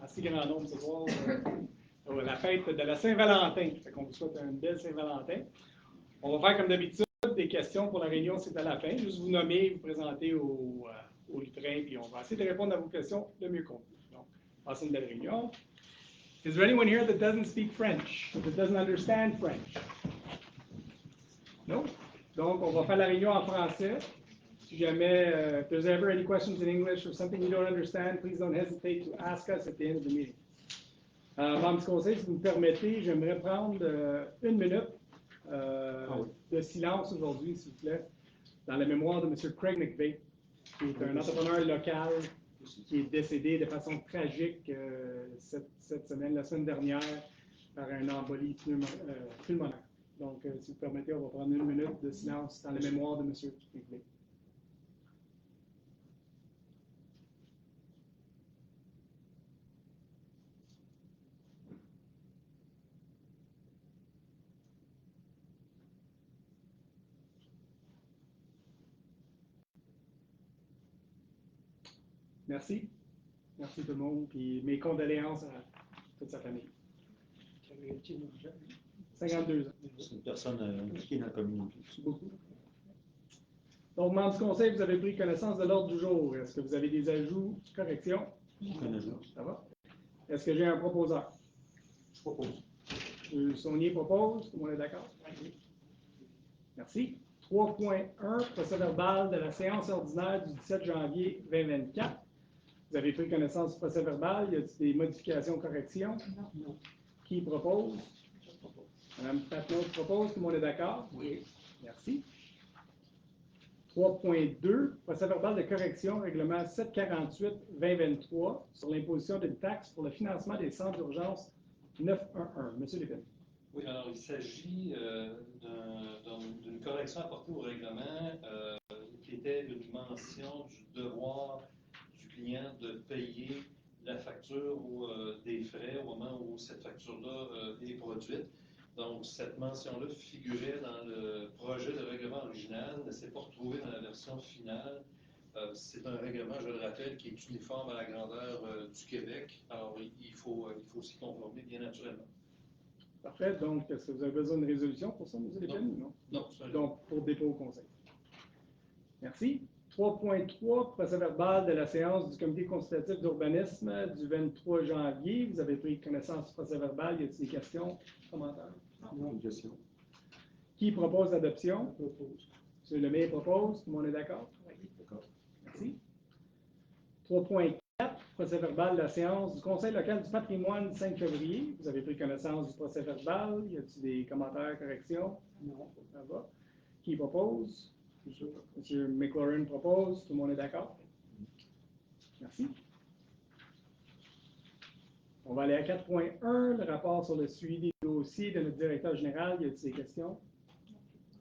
Assez grand nombre ce soir. La fête de la Saint-Valentin. On vous souhaite une belle Saint-Valentin. On va faire comme d'habitude des questions pour la réunion, c'est à la fin. Juste vous nommer, vous présenter au lutrin, puis on va essayer de répondre à vos questions le mieux qu'on peut. Donc, passez une belle réunion. Is there anyone here that doesn't speak French, that doesn't understand French? No? Donc, on va faire la réunion en français. Si jamais, if there's ever any questions in English or something you don't understand, please don't hesitate to ask us at the end of the meeting. Membre du conseil, si vous me permettez, j'aimerais prendre une minute de silence aujourd'hui, s'il vous plaît, dans la mémoire de M. Craig McVeigh, qui est un entrepreneur local qui est décédé de façon tragique cette semaine, la semaine dernière, par un embolie pulmonaire. Donc, si vous permettez, on va prendre une minute de silence dans la mémoire de M. McVeigh. Merci. Merci tout le monde. Puis mes condoléances à toute sa famille. 52 ans. C'est une personne impliquée dans la communauté. Beaucoup. Donc, membre du conseil, vous avez pris connaissance de l'ordre du jour. Est-ce que vous avez des ajouts, corrections? Ça va? Est-ce que j'ai un proposeur? Je propose. Saunier propose. Tout le monde est d'accord? Merci. 3.1, procès-verbal de la séance ordinaire du 17 janvier 2024. Vous avez pris connaissance du procès-verbal. Y a-t-il des modifications, corrections? Non. Qui propose? Je propose. Mme Patnaud propose. Tout le monde est d'accord? Oui. Merci. 3.2, procès-verbal de correction, règlement 748-2023 sur l'imposition d'une taxe pour le financement des centres d'urgence 911. Monsieur Lépine. Oui, alors il s'agit d'une correction apportée au règlement qui était une mention du devoir du client de payer la facture ou des frais au moment où cette facture-là est produite. Donc, cette mention-là figurait dans le projet de règlement original, ne s'est pas retrouvée dans la version finale. C'est un règlement, je le rappelle, qui est uniforme à la grandeur du Québec. Alors, il faut s'y conformer, bien naturellement. Parfait. Donc, est-ce que vous avez besoin de résolution pour ça, M. Lépine? Non. Non. Donc, pour dépôt au conseil. Merci. 3.3, procès-verbal de la séance du comité consultatif d'urbanisme du 23 janvier. Vous avez pris connaissance du procès-verbal. Y a-t-il des questions, commentaires? Non, une question. Qui propose l'adoption? Je propose. M. Lemay propose. Tout le monde est d'accord? Oui. D'accord. Merci. 3.4, procès-verbal de la séance du Conseil local du patrimoine du 5 février. Vous avez pris connaissance du procès-verbal. Y a-t-il des commentaires, corrections? Non. Ça va. Qui propose? M. McLaurin propose. Tout le monde est d'accord? Merci. On va aller à 4.1, le rapport sur le suivi des dossiers de notre directeur général. Y a-t-il des questions?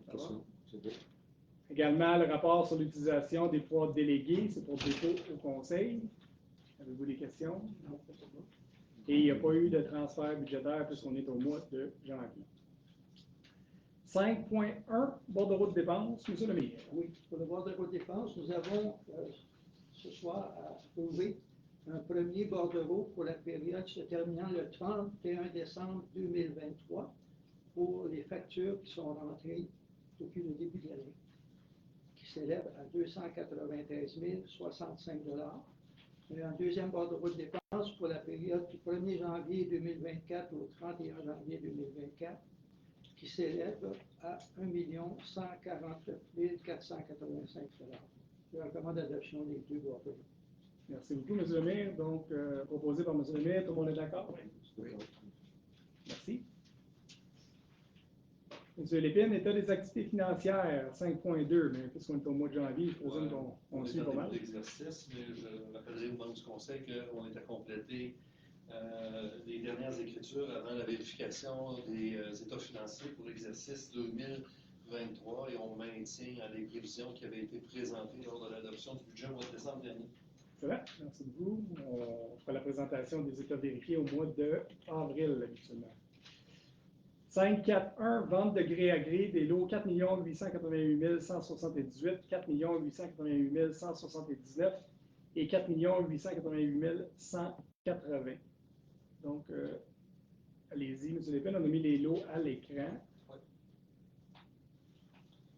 Ça va. C'est bon. Également, le rapport sur l'utilisation des pouvoirs délégués, c'est pour dépôt au conseil. Avez-vous des questions? Non. Et il n'y a pas eu de transfert budgétaire puisqu'on est au mois de janvier. 5.1, bordereau de dépenses. Monsieur le maire. Oui, pour le bordereau de dépenses, nous avons ce soir à approuver un premier bordereau pour la période se terminant le 31 décembre 2023 pour les factures qui sont rentrées depuis le début de l'année, qui s'élèvent à 293 065 $. Et un deuxième bordereau de dépenses pour la période du 1er janvier 2024 au 31 janvier 2024, qui s'élève à 1 149 485 $. Je recommande l'adoption des deux bordereaux. Merci beaucoup, M. le maire. Donc, proposé par M. le maire, tout le monde est d'accord? Oui. Merci. M. Lépine, état des activités financières, 5.2, mais puisqu'on est au mois de janvier, je présume qu'on suit pas mal. L'exercice, mais je rappellerai aux membres du conseil qu'on est à compléter les dernières écritures avant la vérification des états financiers pour l'exercice 2023 et on maintient les prévisions qui avaient été présentées lors de l'adoption du budget au mois de décembre dernier. C'est vrai, merci beaucoup. On fera la présentation des états vérifiés au mois d'avril, habituellement. 5.4.1, vente de gré à gré des lots 4 888 178, 4 888 179 et 4 888 100 80. Donc, allez-y, M. Lépine, on a mis les lots à l'écran. Ouais.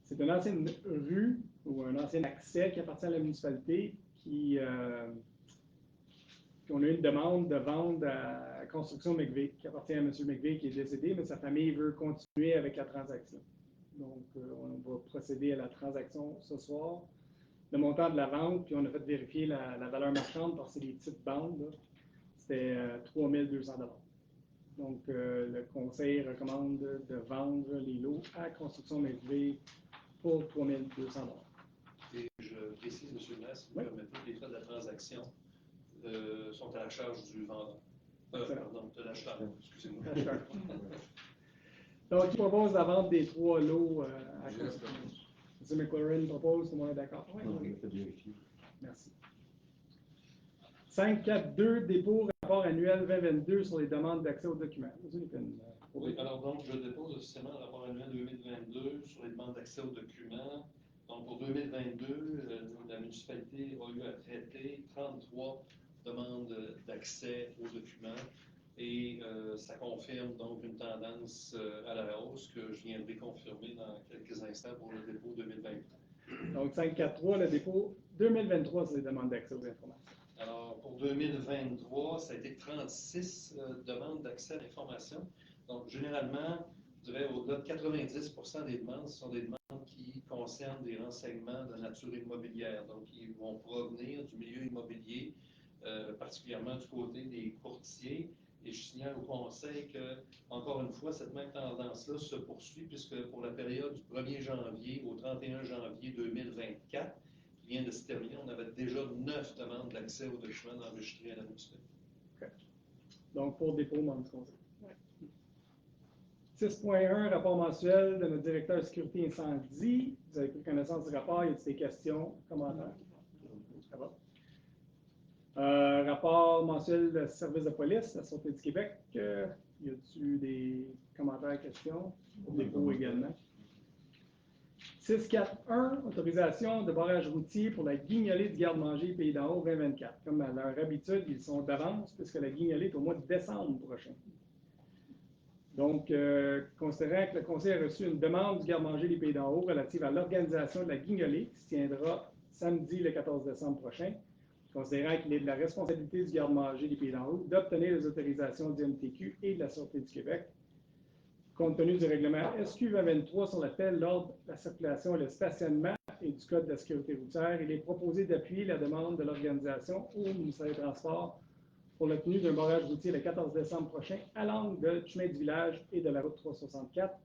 C'est une ancienne rue ou un ancien accès qui appartient à la municipalité on a eu une demande de vente à Construction McVeigh, qui appartient à M. McVeigh qui est décédé, mais sa famille veut continuer avec la transaction. Donc, on va procéder à la transaction ce soir. Le montant de la vente, puis on a fait vérifier la valeur marchande parce que c'est des petites bandes, là. C'était 3 200 $. Donc, le conseil recommande de vendre les lots à Construction McVeigh pour 3 200 $. Et je précise, M. le maire, si vous Oui. permettez, que les frais de la transaction sont à la charge du vendeur. Pardon, de l'acheteur, excusez-moi. Acheteur. Donc, il propose la vente des 3 lots à Je Construction. reste M. McLaurin propose, tout le monde est d'accord? Non, on a fait vérifier. Merci. 5.4.2, dépôt rapport annuel 2022 sur les demandes d'accès aux documents. M. Lépine, Oui, alors donc, je dépose officiellement le rapport annuel 2022 sur les demandes d'accès aux documents. Donc, pour 2022, la municipalité a eu à traiter 33 demandes d'accès aux documents et ça confirme donc une tendance à la hausse que je viendrai confirmer dans quelques instants pour le dépôt 2023. Donc, 5.4.3, le dépôt 2023 sur les demandes d'accès aux informations. Alors, pour 2023, ça a été 36 demandes d'accès à l'information. Donc, généralement, je dirais au-delà de 90% des demandes, ce sont des demandes qui concernent des renseignements de nature immobilière. Donc, ils vont provenir du milieu immobilier, particulièrement du côté des courtiers. Et je signale au Conseil que, encore une fois, cette même tendance-là se poursuit, puisque pour la période du 1er janvier au 31 janvier 2024, qui vient de se terminer, on avait déjà 9 demandes d'accès aux documents enregistrés à la municipalité. Okay. Donc, pour dépôt, membre du Conseil. 6.1, rapport mensuel de notre directeur sécurité incendie. Vous avez pris connaissance du rapport. Y a-t-il des questions, commentaires? Ça va? Rapport mensuel de service de police, la Sûreté du Québec. Y a-t-il des commentaires, questions? Pour dépôt également. 6.4.1, autorisation de barrage routier pour la guignolée du garde-manger Pays d'en haut 2024. Comme à leur habitude, ils sont d'avance puisque la guignolée est au mois de décembre prochain. Donc, considérant que le Conseil a reçu une demande du garde-manger des Pays d'en haut relative à l'organisation de la guignolée qui se tiendra samedi le 14 décembre prochain, considérant qu'il est de la responsabilité du garde-manger des Pays d'en haut d'obtenir les autorisations du MTQ et de la Sûreté du Québec, compte tenu du règlement SQ 2023 sur l'appel, l'ordre, la circulation et le stationnement et du Code de la sécurité routière, il est proposé d'appuyer la demande de l'organisation au ministère des Transports pour la tenue d'un barrage routier le 14 décembre prochain à l'angle de chemin du village et de la route 364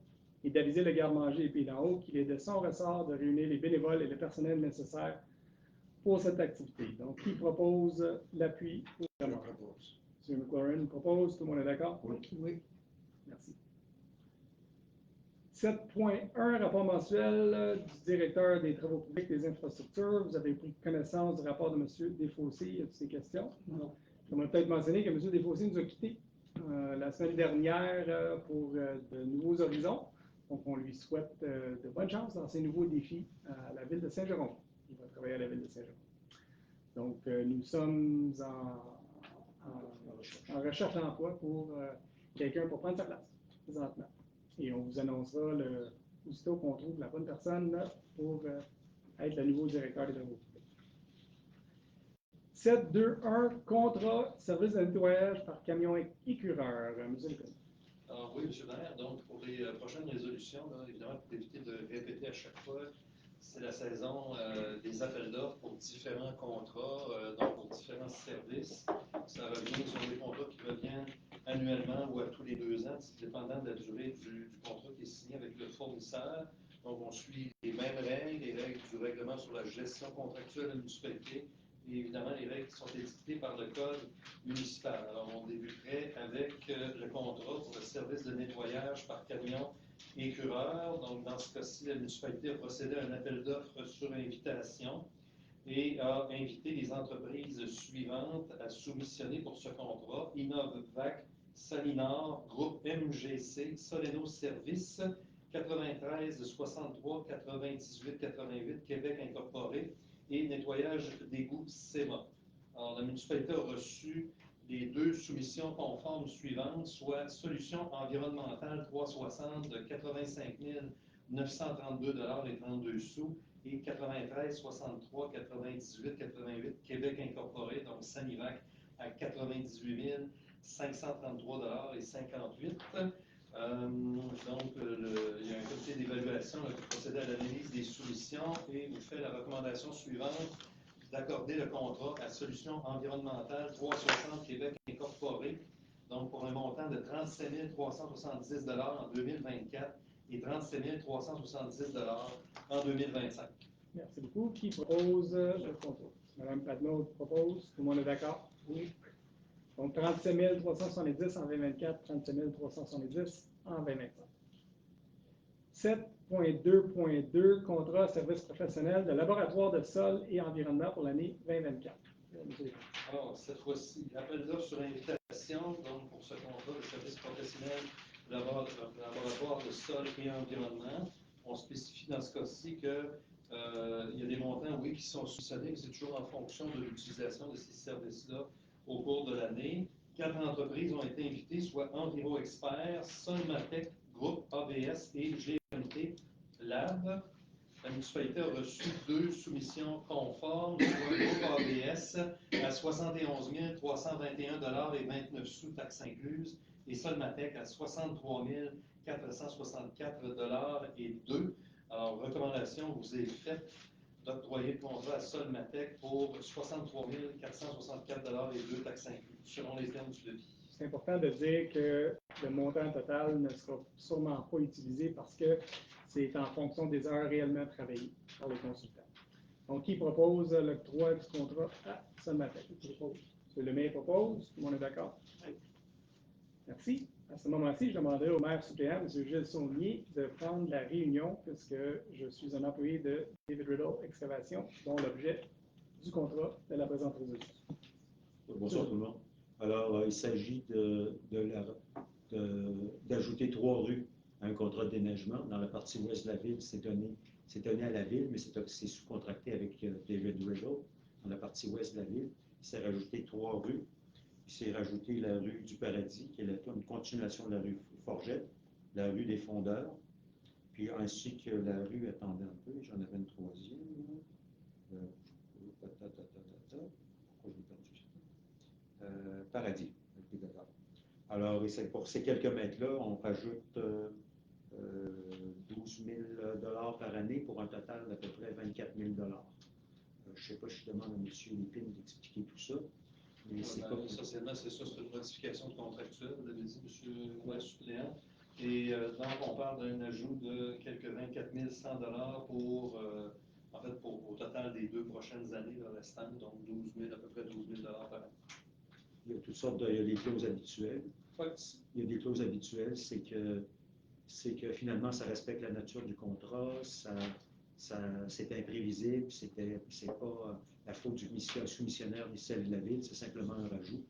et d'aviser le garde-manger des Pays d'en haut qu'il est de son ressort de réunir les bénévoles et le personnel nécessaire pour cette activité. Donc, qui propose l'appui pour la demande? M. McLaurin propose, tout le monde est d'accord? Oui. Oui. Merci. 7.1, rapport mensuel du directeur des travaux publics et des infrastructures. Vous avez pris connaissance du rapport de M. Desfossés. Y a-t-il des questions? Non. Je vais peut-être mentionner que M. Desfossés nous a quittés la semaine dernière pour de nouveaux horizons. Donc, on lui souhaite de bonnes chances dans ses nouveaux défis à la ville de Saint-Jérôme. Il va travailler à la ville de Saint-Jérôme. Donc, nous sommes en recherche d'emploi pour quelqu'un pour prendre sa place, présentement. Et on vous annoncera aussitôt qu'on trouve la bonne personne pour être le nouveau directeur des travaux publics. 7.2.1, contrat service de nettoyage par camion écureur. Monsieur le Président. Alors oui, M. le maire, donc pour les prochaines résolutions, là, évidemment, pour éviter de répéter à chaque fois, c'est la saison des appels d'offres pour différents contrats, donc pour différents services. Ça revient sur des contrats qui reviennent annuellement ou à tous les 2 ans, dépendant de la durée du contrat qui est signé avec le fournisseur. Donc, on suit les mêmes règles, les règles du règlement sur la gestion contractuelle de la municipalité et évidemment les règles qui sont édictées par le Code municipal. Alors, on débuterait avec le contrat pour le service de nettoyage par camion écureur. Donc, dans ce cas-ci, la municipalité a procédé à un appel d'offres sur invitation et a invité les entreprises suivantes à soumissionner pour ce contrat: Innovvac, Salinor, Groupe MGC, Soleno Service, 93 63 98 88 Québec Incorporé et nettoyage d'égouts SEMA. Alors, la municipalité a reçu les deux soumissions conformes suivantes, soit solution environnementale 360 de 85 932,32 et 93 63 98 88 Québec Incorporé, donc Sanivac à 98 533,58 il y a un comité d'évaluation qui procède à l'analyse des soumissions et vous fait la recommandation suivante d'accorder le contrat à Solutions environnementales 360 Québec Incorporé, donc pour un montant de 37 370 en 2024 et 37 370 en 2025. Merci beaucoup. Qui propose le contrat? Mme Patnaud propose. Tout le monde est d'accord? Oui. Donc, 37 370 en 2024, 37 370 en 2025. 7.2.2, contrat service professionnel de laboratoire de sol et environnement pour l'année 2024. Alors, cette fois-ci, appel d'offres sur invitation, donc pour ce contrat de service professionnel de laboratoire de sol et environnement. On spécifie dans ce cas-ci que il y a des montants, oui, qui sont soupçonnés, mais c'est toujours en fonction de l'utilisation de ces services-là au cours de l'année. 4 entreprises ont été invitées, soit Enviro Expert, Solmatec, Groupe ABS et GMT Lab. La municipalité a reçu 2 soumissions conformes, soit Groupe ABS à 71 321,29 taxes incluses et Solmatec à 63 464,02 Alors, recommandation vous est faite d'octroyer le contrat à Solmatec pour 63 464,02 taxes incluses, selon les termes du devis. C'est important de dire que le montant total ne sera sûrement pas utilisé parce que c'est en fonction des heures réellement travaillées par les consultants. Donc, qui propose l'octroi du contrat à Solmatec? M. Lemay propose. Tout le monde est d'accord? Oui. Merci. À ce moment-ci, je demanderai au maire suppléant, M. Gilles Saunier, de prendre la réunion puisque je suis un employé de David Riddle Excavation, dont l'objet du contrat de la présente résolution. Bonsoir tout le monde. Alors, il s'agit d'ajouter 3 rues à un contrat de déneigement. Dans la partie ouest de la ville, c'est donné à la ville, mais c'est sous-contracté avec David Riddle. Dans la partie ouest de la ville, il s'est rajouté 3 rues. Il s'est rajouté la rue du Paradis, qui est une continuation de la rue Forgette, la rue des Fondeurs, puis ainsi que la rue, attendez un peu, j'en avais une troisième. Pourquoi j'ai perdu ça? Paradis. Alors, pour ces quelques mètres-là, on rajoute 12 000 $ par année pour un total d'à peu près 24 000 $. Je ne sais pas si je demande à M. Lépine d'expliquer tout ça. Mais c'est pas... Essentiellement, c'est ça, c'est une modification contractuelle, vous l'avez dit, M. le suppléant. Et donc, on parle d'un ajout de quelques 24 100 $ pour, au total des 2 prochaines années restantes, donc à peu près 12 000 $ par an. Il y a toutes sortes il y a des clauses habituelles. Oui. Il y a des clauses habituelles, c'est que finalement, ça respecte la nature du contrat, c'est imprévisible, c'est pas la faute du soumissionnaire ni celle de la ville, c'est simplement un rajout.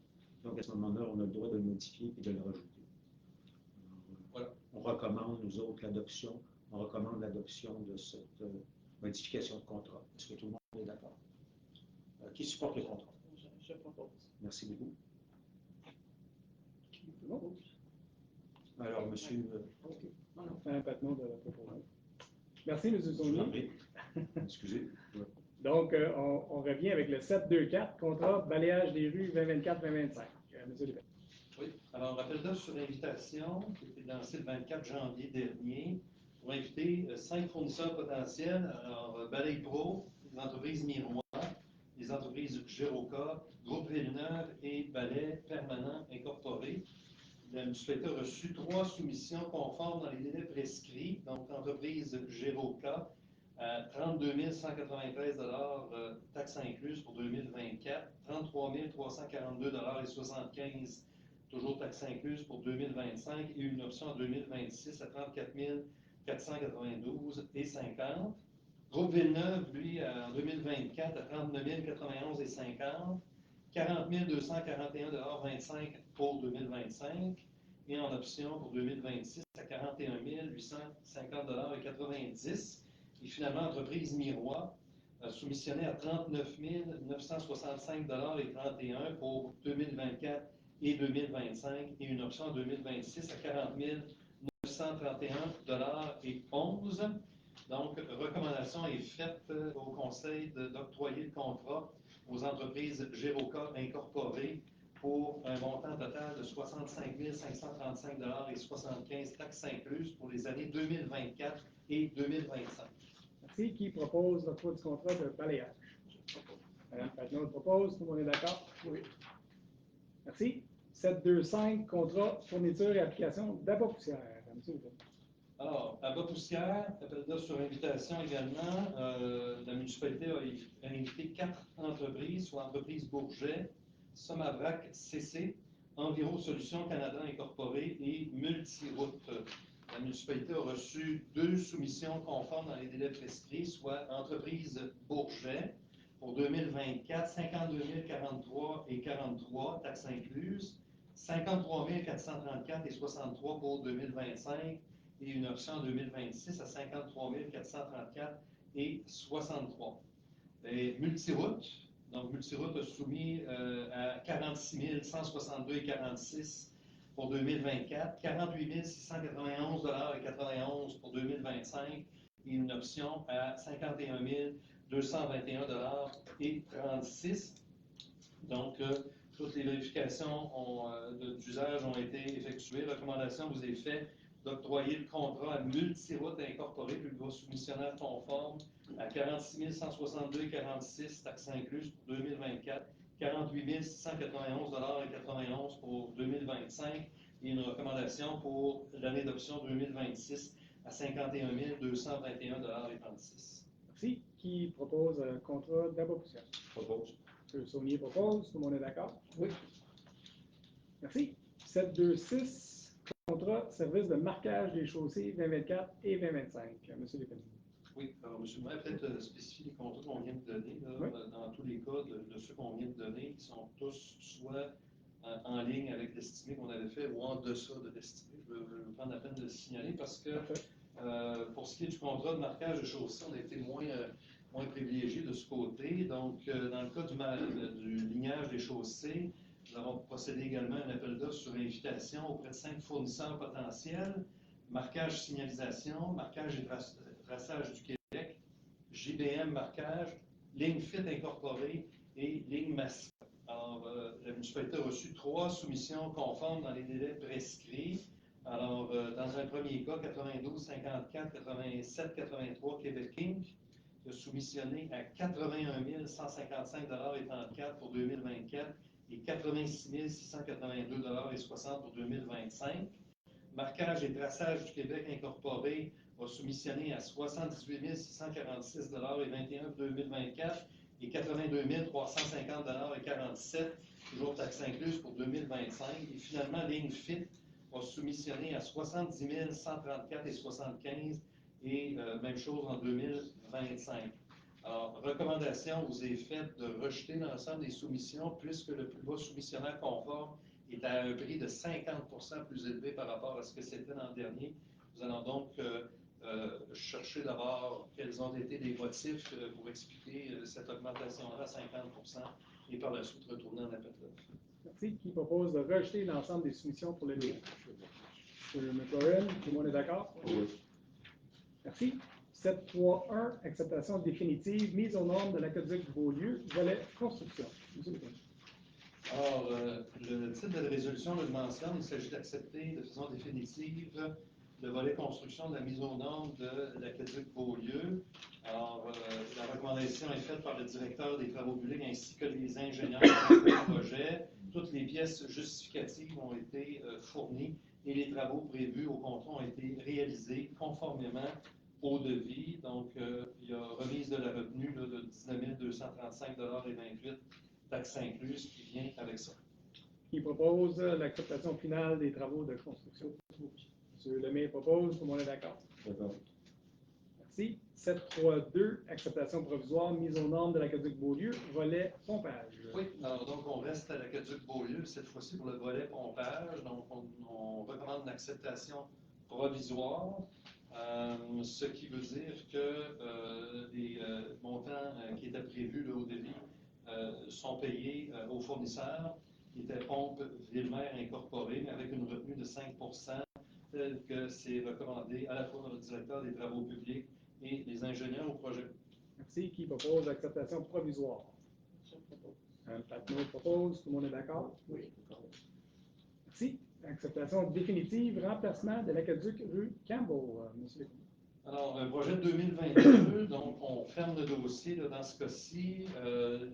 Donc, à ce moment-là, on a le droit de le modifier et de le rajouter. Voilà. On recommande, nous autres, l'adoption de cette modification de contrat. Est-ce que tout le monde est d'accord? Qui supporte le contrat? Je propose. Merci beaucoup. Qui propose? Alors, monsieur... Mme Patnaud de la proposition. Merci, M. Saunier. Excusez. Donc, on revient avec le 724, contrat balayage des rues 2024-2025. M. Lépine. Oui. Alors, rappel d'offres sur invitation, qui a été lancé le 24 janvier dernier, pour inviter 5 fournisseurs potentiels. Alors, Balaye Pro, les entreprises Miroir, les entreprises Géroca, Groupe Villeneuve et Balai Permanent Incorporé. La municipalité a reçu 3 soumissions conformes dans les délais prescrits. Donc, entreprise Géroca, 32 193 $ taxes incluses pour 2024, 33 342,75 toujours taxes incluses pour 2025 et une option en 2026 à 34 492,50 Groupe Villeneuve, lui, en 2024 à 39 091,50 40 241,25 pour 2025 et en option pour 2026 à 41 850,90 Et finalement, entreprise Miroir, soumissionné à 39 965,31 pour 2024 et 2025 et une option en 2026 à 40 931,11 $. Donc, recommandation est faite au Conseil d'octroyer le contrat aux entreprises Géroca incorporées pour un montant total de 65 535,75 $, taxes incluses, pour les années 2024 et 2025. Merci. Qui propose l'octroi du contrat de balayage? Madame Patnaud propose. Tout le monde est d'accord? Oui. Merci. 725, contrat fourniture et application d'abat poussière. Monsieur Lebrun. Alors, abat poussière, appel d'offres sur invitation également. La municipalité a invité 4 entreprises, soit Entreprise Bourget, Somavrac CC, Enviro Solutions Canada Incorporée et Multiroute. La municipalité a reçu 2 soumissions conformes dans les délais prescrits, soit Entreprise Bourget pour 2024, 52 043 et 43, taxes incluses, 53 434 et 63 pour 2025 et une option en 2026 à 53 434 et 63. Et Multiroute, donc Multiroute a soumis à 46 162 et 46 pour 2024, 48 691 et 91 pour 2025 et une option à 51 221 et 36. Donc, toutes les vérifications d'usage ont été effectuées. Recommandation vous est faite d'octroyer le contrat à Multiroute Incorporée, plus gros soumissionnaire conforme, à 46 162 et 46, taxes incluses pour 2024, 48 691 et 91 pour 2025 et une recommandation pour l'année d'option 2026 à 51 221 et 36. Merci. Qui propose un contrat d'abat poussière? Propose. M. Saunier propose. Tout le monde est d'accord? Oui. Merci. 726, contrat service de marquage des chaussées 2024 et 2025. Monsieur Lépine. Oui, alors M. le maire, peut-être spécifier les contrats qu'on vient de donner. Là, oui. Dans tous les cas, de ceux qu'on vient de donner, qui sont tous soit en ligne avec l'estimé qu'on avait fait ou en deçà de l'estimé. Je veux prendre la peine de le signaler parce que pour ce qui est du contrat de marquage de chaussées, on a été moins privilégié de ce côté. Donc, dans le cas du lignage des chaussées, nous avons procédé également à un appel d'offres sur invitation auprès de 5 fournisseurs potentiels. Marquage signalisation, marquage et traçage du Québec, JBM marquage, Ligne Fit incorporée et Ligne Massive. Alors, la municipalité a reçu 3 soumissions conformes dans les délais prescrits. Alors, dans un premier cas, 92 54 87 83 Québec Inc. qui a soumissionné à 81 155 et 34 pour 2024 et 86 682 et 60 pour 2025. Marquage et traçage du Québec incorporé a soumissionné à 78 646 et 21 pour 2024 et 82 350 et 47, toujours taxes incluses pour 2025. Et finalement, Ligne Fit a soumissionné à 70 134 et 75 et même chose en 2025. Alors, recommandation vous est faite de rejeter l'ensemble des soumissions puisque le plus bas soumissionnaire conforme est à un prix de 50% plus élevé par rapport à ce que c'était l'an dernier. Nous allons donc chercher d'abord quels ont été les motifs pour expliquer cette augmentation-là à 50% et par la suite retourner en appel d'offres. Merci. Qui propose de rejeter l'ensemble des soumissions pour le lignage? M. McLaurin, tout le monde est d'accord? Oui. Merci. 731, acceptation définitive, mise aux normes de l'aqueduc Beaulieu, volet construction. M. Lebrun. Alors, le titre de la résolution le mentionne, il s'agit d'accepter de façon définitive le volet construction de la mise aux normes de l'aqueduc Beaulieu. Alors, la recommandation est faite par le directeur des travaux publics ainsi que les ingénieurs du projet. Toutes les pièces justificatives ont été fournies et les travaux prévus au contrat ont été réalisés conformément au devis. Donc, il y a remise de la retenue là, de 19 235 et 28, taxes incluses, qui vient avec ça. Qui propose l'acceptation finale des travaux de construction? M. Lemay propose, tout le monde est d'accord? D'accord. Merci. 732, acceptation provisoire, mise aux normes de l'aqueduc Beaulieu, volet pompage. Oui, alors donc on reste à l'aqueduc Beaulieu, cette fois-ci pour le volet pompage. Donc on recommande une acceptation provisoire. Ce qui veut dire que les montants qui étaient prévus là, au débit sont payés aux fournisseurs qui étaient Pompes Ville-Mer Incorporée, mais avec une retenue de 5 tel que c'est recommandé à la fois dans le directeur des travaux publics et les ingénieurs au projet. Merci. Qui propose l'acceptation provisoire? Patnaud propose. Tout le monde est d'accord? Oui. Merci. Acceptation définitive, remplacement de l'aqueduc rue Campbell. Monsieur Lécuyer. Alors, un projet de 2022, donc on ferme le dossier. Là, dans ce cas-ci,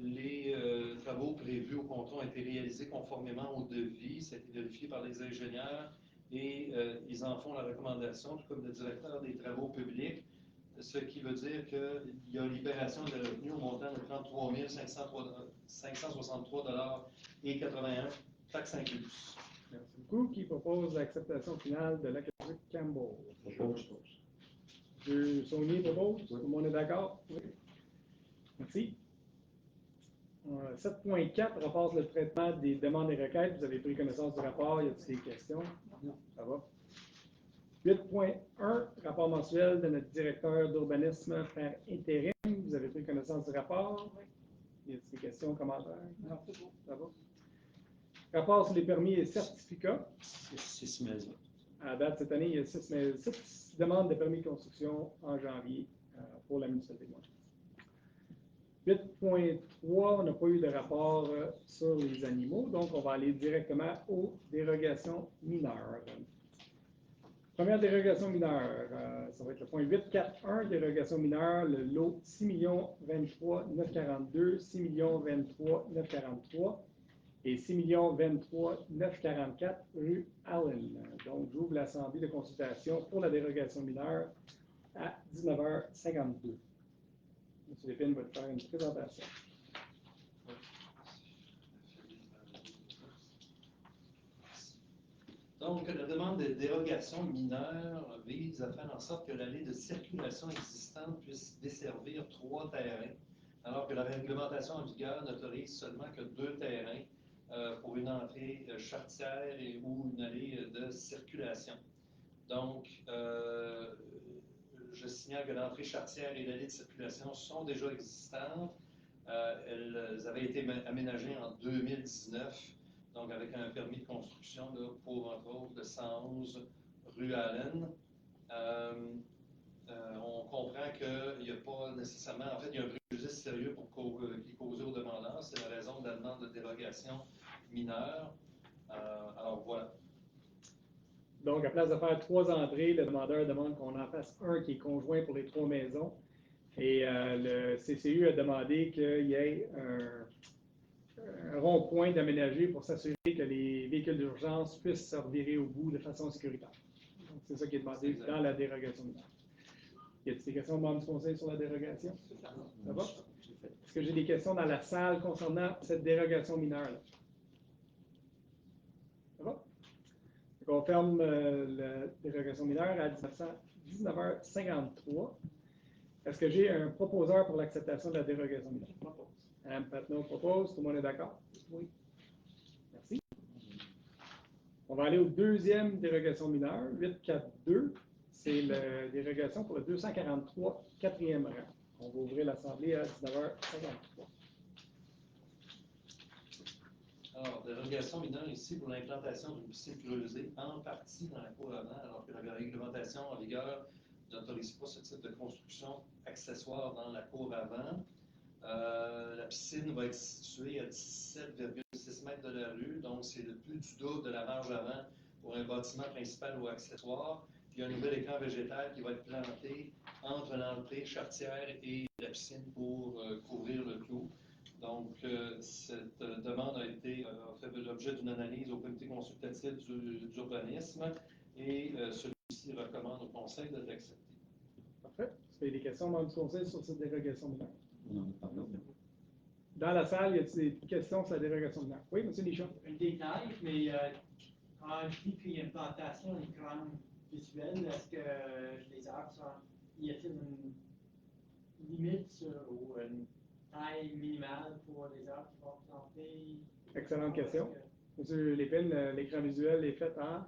les travaux prévus au contrat ont été réalisés conformément au devis. Ça a été vérifié par les ingénieurs et ils en font la recommandation, tout comme le directeur des travaux publics, ce qui veut dire qu'il y a libération de revenus au montant de 33 563,81 $, taxes incluses. Merci beaucoup. Qui propose l'acceptation finale de l'aqueduc Campbell? M. Saunier propose. Tout le monde est d'accord? Oui. Merci. 7.4, rapport sur le traitement des demandes et requêtes. Vous avez pris connaissance du rapport. Y a-t-il des questions? Non. Ça va. 8.1, rapport mensuel de notre directeur d'urbanisme par intérim. Vous avez pris connaissance du rapport? Oui. Y a-t-il des questions, commentaires? Non, c'est bon. Ça va. Rapport sur les permis et certificats. 6 maisons. À date, cette année, il y a 6 demandes de permis de construction en janvier pour la municipalité de Montréal. 8.3, on n'a pas eu de rapport sur les animaux, donc on va aller directement aux dérogations mineures. Première dérogation mineure, ça va être le point 8.4.1, dérogation mineure, le lot 6 23 942, 6 23 943 et 6 23 944 rue Allen. Donc, j'ouvre l'assemblée de consultation pour la dérogation mineure à 19h52. M. Lépine va te faire une présentation. Donc, la demande de dérogation mineure vise à faire en sorte que l'allée de circulation existante puisse desservir 3 terrains, alors que la réglementation en vigueur n'autorise seulement que 2 terrains pour une entrée charretière ou une allée de circulation. Donc, je signale que l'entrée charretière et l'allée de circulation sont déjà existantes. Elles avaient été aménagées en 2019. Donc, avec un permis de construction là, pour, entre autres, le 111 rue Allen. On comprend qu'il n'y a pas nécessairement, en fait, il y a un préjudice sérieux qui est causé aux demandeurs. C'est la raison de la demande de dérogation mineure. Alors, voilà. Donc, à place de faire 3 entrées, le demandeur demande qu'on en fasse un qui est conjoint pour les 3 maisons. Et le CCU a demandé qu'il y ait un rond-point d'aménager pour s'assurer que les véhicules d'urgence puissent se revirer au bout de façon sécuritaire. Donc, c'est ça qui est demandé dans la dérogation mineure. Y a-t-il des questions, membres du conseil, sur la dérogation? Ça va? Est-ce que j'ai des questions dans la salle concernant cette dérogation mineure-là? Ça va? Donc, on ferme la dérogation mineure à 19h53. Est-ce que j'ai un proposeur pour l'acceptation de la dérogation mineure? Mme Patnaud propose. Tout le monde est d'accord? Oui. Merci. On va aller au deuxième dérogation mineure, 8.4.2. C'est la dérogation pour le 243 4e rang. On va ouvrir l'assemblée à 19h53. Alors, dérogation mineure ici pour l'implantation d'une piscine creusée en partie dans la cour avant, alors que la réglementation en vigueur n'autorise pas ce type de construction accessoire dans la cour avant. La piscine va être située à 17,6 mètres de la rue, donc c'est le plus du double de la marge avant pour un bâtiment principal ou accessoire. Puis il y a un nouvel écran végétal qui va être planté entre l'entrée charretière et la piscine pour couvrir le tout. Donc, cette demande a fait l'objet d'une analyse au comité consultatif d'urbanisme et celui-ci recommande au conseil de l'accepter. Parfait. Est-ce qu'il y a des questions, membres du conseil, sur cette dérogation mineure? Non. Dans la salle, y a-t-il des questions sur la dérogation mineure? Oui, M. Deschamps. Un détail, mais quand je dis qu'il y a une plantation, une grande visuelle, est-ce que les arbres sont. Y a-t-il une limite ou une taille minimale pour les arbres qui vont planter? Excellente question. M. Lépine, l'écran visuel est fait en?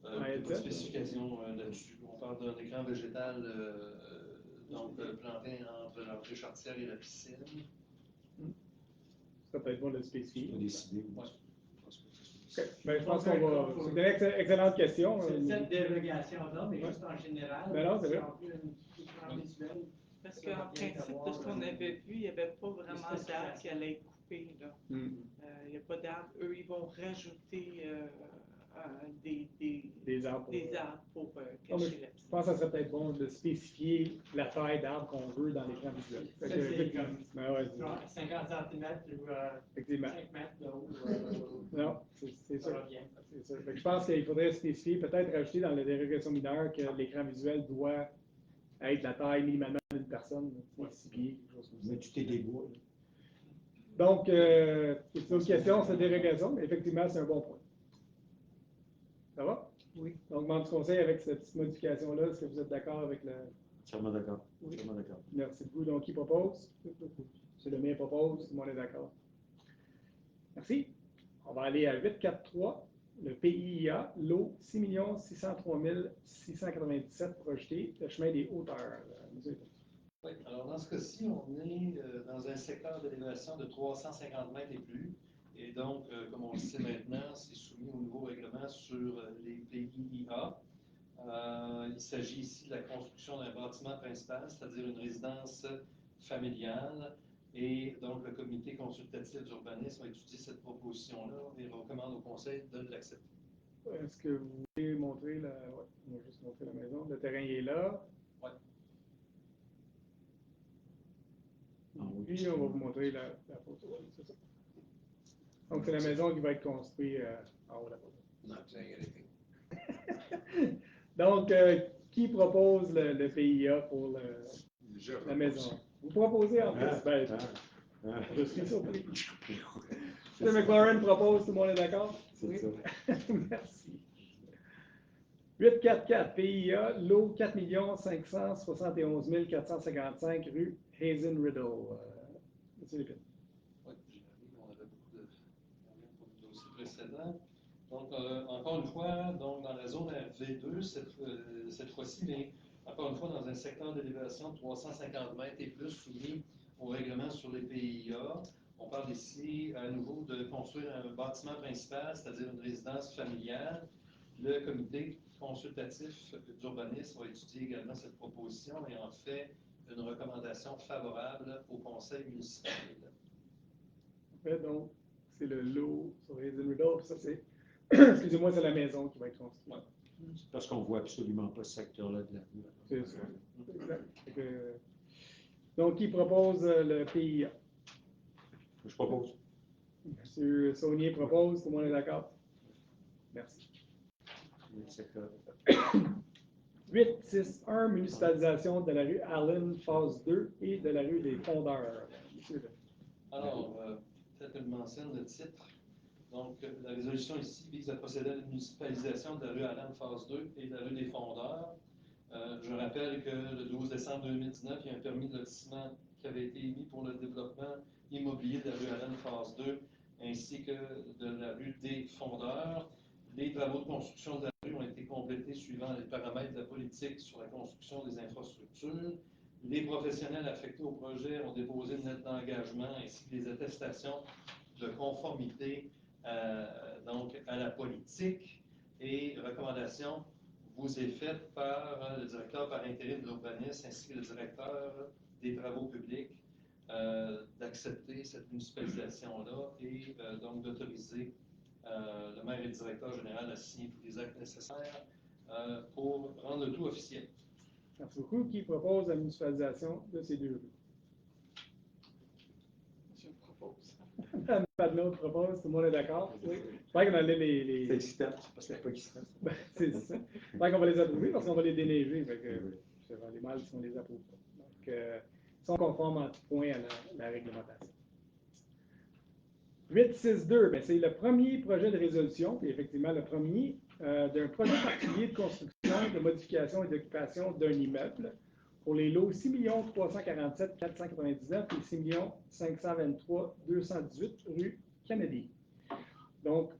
Ouais, pas de spécification là-dessus. On parle d'un écran végétal planté entre l'entrée charretière et la piscine. Ça peut être bon de le spécifier. Pas décidé. Ouais. OK. Ben, je pense qu'on va. C'est une excellente question. Cette dérogation-là, mais Ouais. juste en général, Ben non, c'est vrai. si on veut un écran visuel. Parce qu'en principe, de ce qu'on avait vu, il n'y avait pas vraiment d'arbres qui allaient être coupés. Il n'y a pas d'arbres. Eux, ils vont rajouter Des arbres. pour Non, mais cacher la je piscine. pense que ça serait peut-être bon de spécifier la taille d'arbre qu'on veut dans l'écran visuel. Fait que, C'est comme ben ouais, c'est- genre 50 cm ou effectivement. 5 mètres de haut. Non, c'est Ça sûr. va bien. C'est sûr. Fait que je pense qu'il faudrait spécifier, peut-être rajouter dans la dérogation mineure que l'écran visuel doit être la taille minimalement d'une personne, 6 pieds, quelque chose comme ça. Mais tu t'es des bois. là. Donc, c'est une question, cette dérogation, mais effectivement, c'est un bon point. Ça va? Oui. Donc, membre du conseil, avec cette petite modification-là, est-ce que vous êtes d'accord avec le. Entièrement d'accord. Oui. Entièrement d'accord. Merci beaucoup. Donc, qui propose? C'est le mien propose, tout le monde est d'accord. Merci. On va aller à 843, le PIA, lot 6 603 697 projetés, le chemin des hauteurs. Monsieur. Oui, alors dans ce cas-ci, on est dans un secteur d'élévation de 350 mètres et plus. Et donc, comme on le sait maintenant, c'est soumis au nouveau règlement sur les PIA. Il s'agit ici de la construction d'un bâtiment principal, c'est-à-dire une résidence familiale. Et donc, le comité consultatif d'urbanisme a étudié cette proposition-là et recommande au conseil de l'accepter. Est-ce que vous voulez montrer la. Ouais, on va juste montrer la maison. Le terrain est là. Oui. Puis, on va vous montrer la photo. Ouais, c'est ça. Donc, c'est la maison qui va être construite en haut de la photo. Not saying anything. Donc, qui propose le PIA pour la maison? Vous proposez en plus? Ben, je suis surpris. M. McLaurin propose, tout le monde est d'accord? C'est ça. Merci. 844 PIA, lot 4 571 455 rue Hazen Riddle. Monsieur Lépine. Oui, j'ai vu qu'on avait beaucoup de pour le dossier précédent. Donc, encore une fois, donc, dans la zone RV2, cette fois-ci, mais encore une fois, dans un secteur d'élévation de 350 mètres et plus soumis au règlement sur les PIA. On parle ici à nouveau de construire un bâtiment principal, c'est-à-dire une résidence familiale. Le comité consultatif d'urbanisme va étudier également cette proposition et en fait une recommandation favorable au conseil municipal. Donc, c'est le lot sur Hazen Riddle. Ça, c'est. Excusez-moi, c'est la maison qui va être construite. Ouais. C'est parce qu'on ne voit absolument pas ce secteur-là de la rue. C'est ça. Exact. Fait que, donc, qui propose le PIA? Je propose. M. Saunier propose, tout le monde est d'accord? Merci. Le secteur. 861, municipalisation de la rue Allen, phase 2 et de la rue des Fondeurs. Monsieur le- Alors, peut-être que je mentionne le titre. Donc, la résolution ici vise à procéder à la municipalisation de la rue Allen, phase 2 et de la rue des Fondeurs. Je rappelle que le 12 décembre 2019, il y a un permis de lotissement qui avait été émis pour le développement immobilier de la rue Allen, phase 2, ainsi que de la rue des Fondeurs. Les travaux de construction de la rue ont été complétés suivant les paramètres de la politique sur la construction des infrastructures. Les professionnels affectés au projet ont déposé une lettre d'engagement ainsi que des attestations de conformité donc à la politique et recommandation vous est faite par le directeur par intérim de l'urbanisme ainsi que le directeur des travaux publics d'accepter cette municipalisation-là et donc d'autoriser le maire et le directeur général à signer tous les actes nécessaires pour rendre le tout officiel. Merci beaucoup. Qui propose la municipalisation de ces deux rues? Je propose. Mme Padneau propose, tout le monde est d'accord? Oui. Je crois qu'on allait les. Félicitations, parce qu'il n'y a pas qui se passe. Ben, c'est ça. Je crois qu'on va les approuver parce qu'on va les déneiger. Fait que, ça va aller mal si on ne les approuve pas. Donc, ils sont conformes en tout point à la réglementation. 862, ben, c'est le premier projet de résolution, puis effectivement le premier, d'un projet particulier de construction, de modification et d'occupation d'un immeuble pour les lots 6 347 499 et 6 523 218 rue Kennedy. Donc,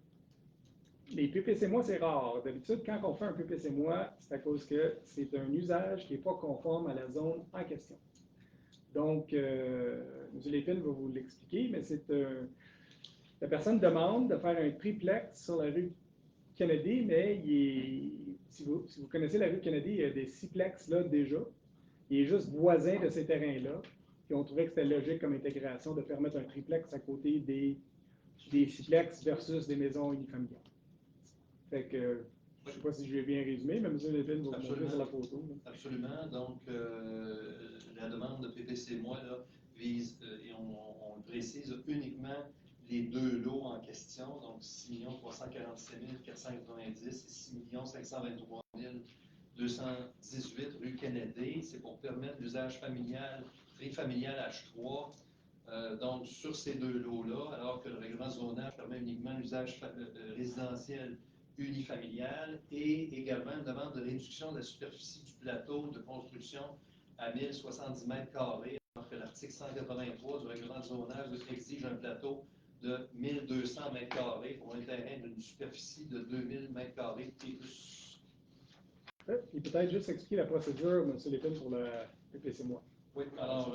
les les PPC-moi, c'est rare. D'habitude, quand on fait un PPC-moi, c'est à cause que c'est un usage qui n'est pas conforme à la zone en question. Donc, M. Lépine va vous l'expliquer, mais la personne demande de faire un triplex sur la rue Kennedy, mais si vous connaissez la rue Kennedy, il y a des sixplex là déjà. Il est juste voisin de ces terrains-là. Puis on trouvait que c'était logique comme intégration de permettre un triplex à côté des sixplex versus des maisons unifamiliales. Fait que, je ne sais pas si je vais bien résumé, mais M. Lépine va vous montrer sur la photo. Absolument. Donc, la demande de PPC-moi vise, et on le précise, uniquement les deux lots en question, donc 6 347 490 et 6 523 218 rue Kennedy. C'est pour permettre l'usage familial, familial H3. Donc, sur ces deux lots-là, alors que le règlement de zonage permet uniquement l'usage résidentiel unifamilial et également une demande de réduction de la superficie du plateau de construction à 1070 mètres carrés, alors que l'article 183 du règlement de zonage exige un plateau de 1200 mètres carrés pour un terrain d'une superficie de 2000 mètres carrés et plus. Et peut-être juste expliquer la procédure, M. Lépine, pour le PPC-moi. Oui, alors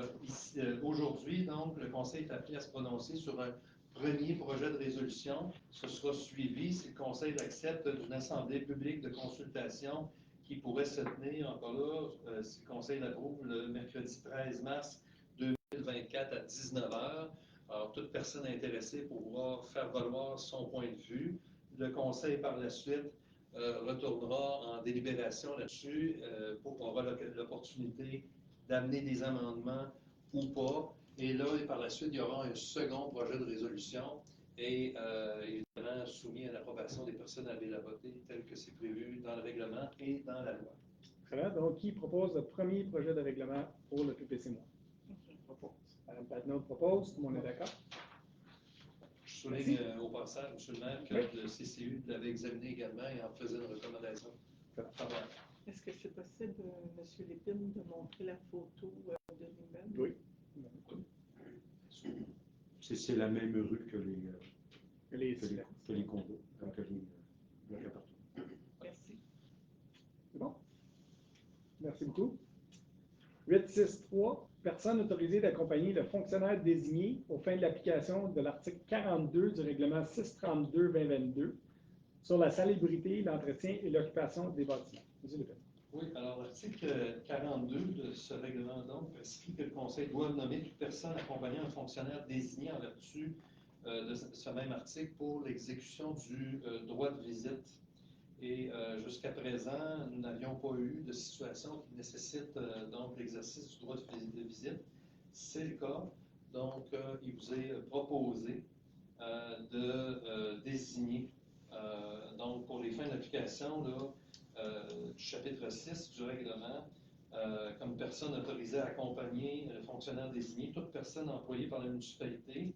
aujourd'hui, donc, le Conseil est appelé à se prononcer sur un premier projet de résolution. Ce sera suivi, si le Conseil l'accepte, d'une assemblée publique de consultation qui pourrait se tenir, encore là, si le Conseil l'approuve, le mercredi 13 mars 2024 à 19h. Alors, toute personne intéressée pourra faire valoir son point de vue. Le Conseil, par la suite, retournera en délibération là-dessus pour avoir l'opportunité d'amener des amendements ou pas. Et là, et par la suite, il y aura un second projet de résolution et évidemment soumis à l'approbation des personnes appelées à voter tel que c'est prévu dans le règlement et dans la loi. Très bien. Donc, qui propose le premier projet de règlement pour le PPC-moi? Propose. Mme Patnaud propose. Tout le monde est d'accord? Je souligne au passage, M. le maire, que le CCU l'avait examiné également et en faisait une recommandation. Est-ce que c'est possible, M. Lépine, de montrer la photo de l'immeuble? Oui. C'est la même rue que les condos, que les blocs appartements. Merci. C'est bon? Merci beaucoup. 863. Personne autorisée d'accompagner le fonctionnaire désigné aux fins de l'application de l'article 42 du règlement 632-2022 sur la salubrité, l'entretien et l'occupation des bâtiments. M. Lépine. Oui, alors l'article 42 de ce règlement donc prescrit que le Conseil doit nommer toute personne accompagnant un fonctionnaire désigné en vertu de ce même article pour l'exécution du droit de visite. Et jusqu'à présent, nous n'avions pas eu de situation qui nécessite donc l'exercice du droit de visite. C'est le cas. Donc, il vous est proposé de désigner, donc pour les fins d'application du chapitre 6 du règlement, comme personne autorisée à accompagner le fonctionnaire désigné, toute personne employée par la municipalité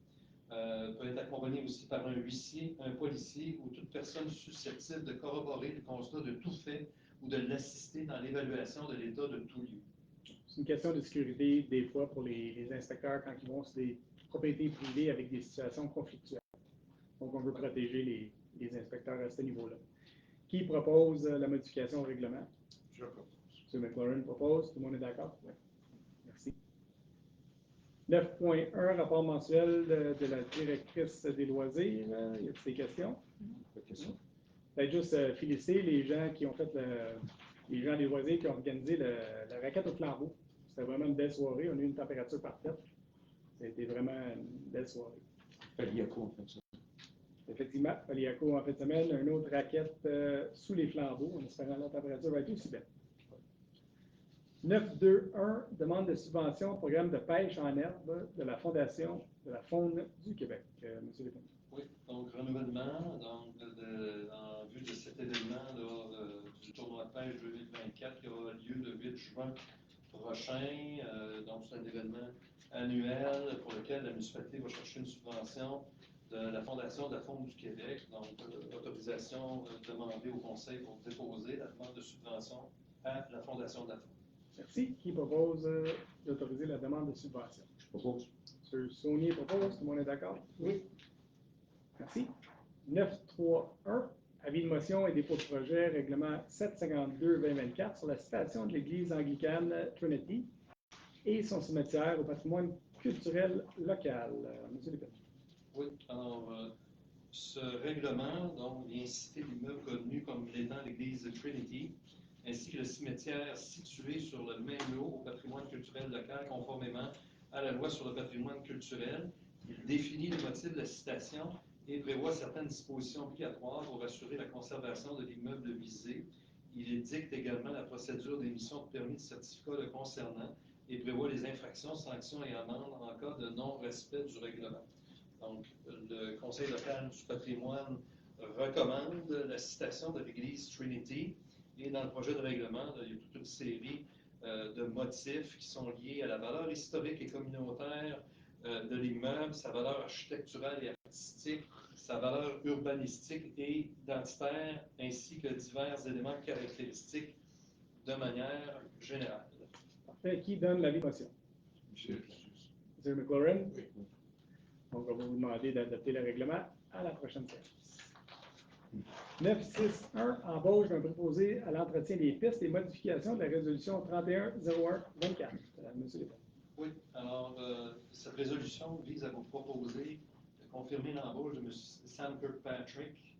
peut être accompagnée aussi par un huissier, un policier ou toute personne susceptible de corroborer le constat de tout fait ou de l'assister dans l'évaluation de l'état de tout lieu. C'est une question de sécurité, des fois, pour les inspecteurs quand ils vont sur des propriétés privées avec des situations conflictuelles. Donc, on veut protéger les inspecteurs à ce niveau-là. Qui propose la modification au règlement? Je propose. M. McLaurin propose. Tout le monde est d'accord? Oui. Merci. 9.1, rapport mensuel de la directrice des loisirs. Y a-t-il des questions? Pas de question. Peut-être juste féliciter les gens qui ont fait les gens des loisirs qui ont organisé la raquette au flambeau. C'était vraiment une belle soirée. On a eu une température parfaite. C'était vraiment une belle soirée. Paliaco, en fait, ça. Effectivement, Paliaco en fin de semaine, une autre raquette sous les flambeaux, en espérant la température va être aussi belle. 9.2.1, demande de subvention au programme de pêche en herbe de la Fondation de la faune du Québec. M. Lépine. Oui, donc renouvellement, donc, en vue de cet événement du tournoi de pêche 2024 qui aura lieu le 8 juin prochain. Donc c'est un événement annuel pour lequel la municipalité va chercher une subvention de la Fondation de la faune du Québec. Donc autorisation demandée au Conseil pour déposer la demande de subvention à la Fondation de la faune. Merci. Qui propose d'autoriser la demande de subvention? Je propose. M. Saunier propose. Tout le monde est d'accord? Oui. Merci. 9.3.1, Avis de motion et dépôt de projet, règlement 752-2024 sur la citation de l'Église anglicane Trinity et son cimetière au patrimoine culturel local. Monsieur Lépine. Oui, alors, ce règlement donc, vient citer l'immeuble connu comme l'étant l'église de Trinity, ainsi que le cimetière situé sur le même lot au patrimoine culturel local, conformément à la loi sur le patrimoine culturel. Il définit le motif de la citation et prévoit certaines dispositions obligatoires pour assurer la conservation de l'immeuble visé. Il dicte également la procédure d'émission de permis de certificat le concernant et prévoit les infractions, sanctions et amendes en cas de non-respect du règlement. Donc, le Conseil local du patrimoine recommande la citation de l'Église Trinity et dans le projet de règlement, là, il y a toute une série de motifs qui sont liés à la valeur historique et communautaire de l'immeuble, sa valeur architecturale et artistique, sa valeur urbanistique et identitaire, ainsi que divers éléments caractéristiques de manière générale. Parfait. Qui donne l'avis de motion? Monsieur. Monsieur McLaurin? Oui. Donc, on va vous demander d'adopter le règlement à la prochaine séance. 9.6.1, embauche d'un préposé à l'entretien des pistes et modification de la résolution 31-01-24. Monsieur Lépine. Oui, alors cette résolution vise à vous proposer de confirmer l'embauche de M. Sam Kirkpatrick,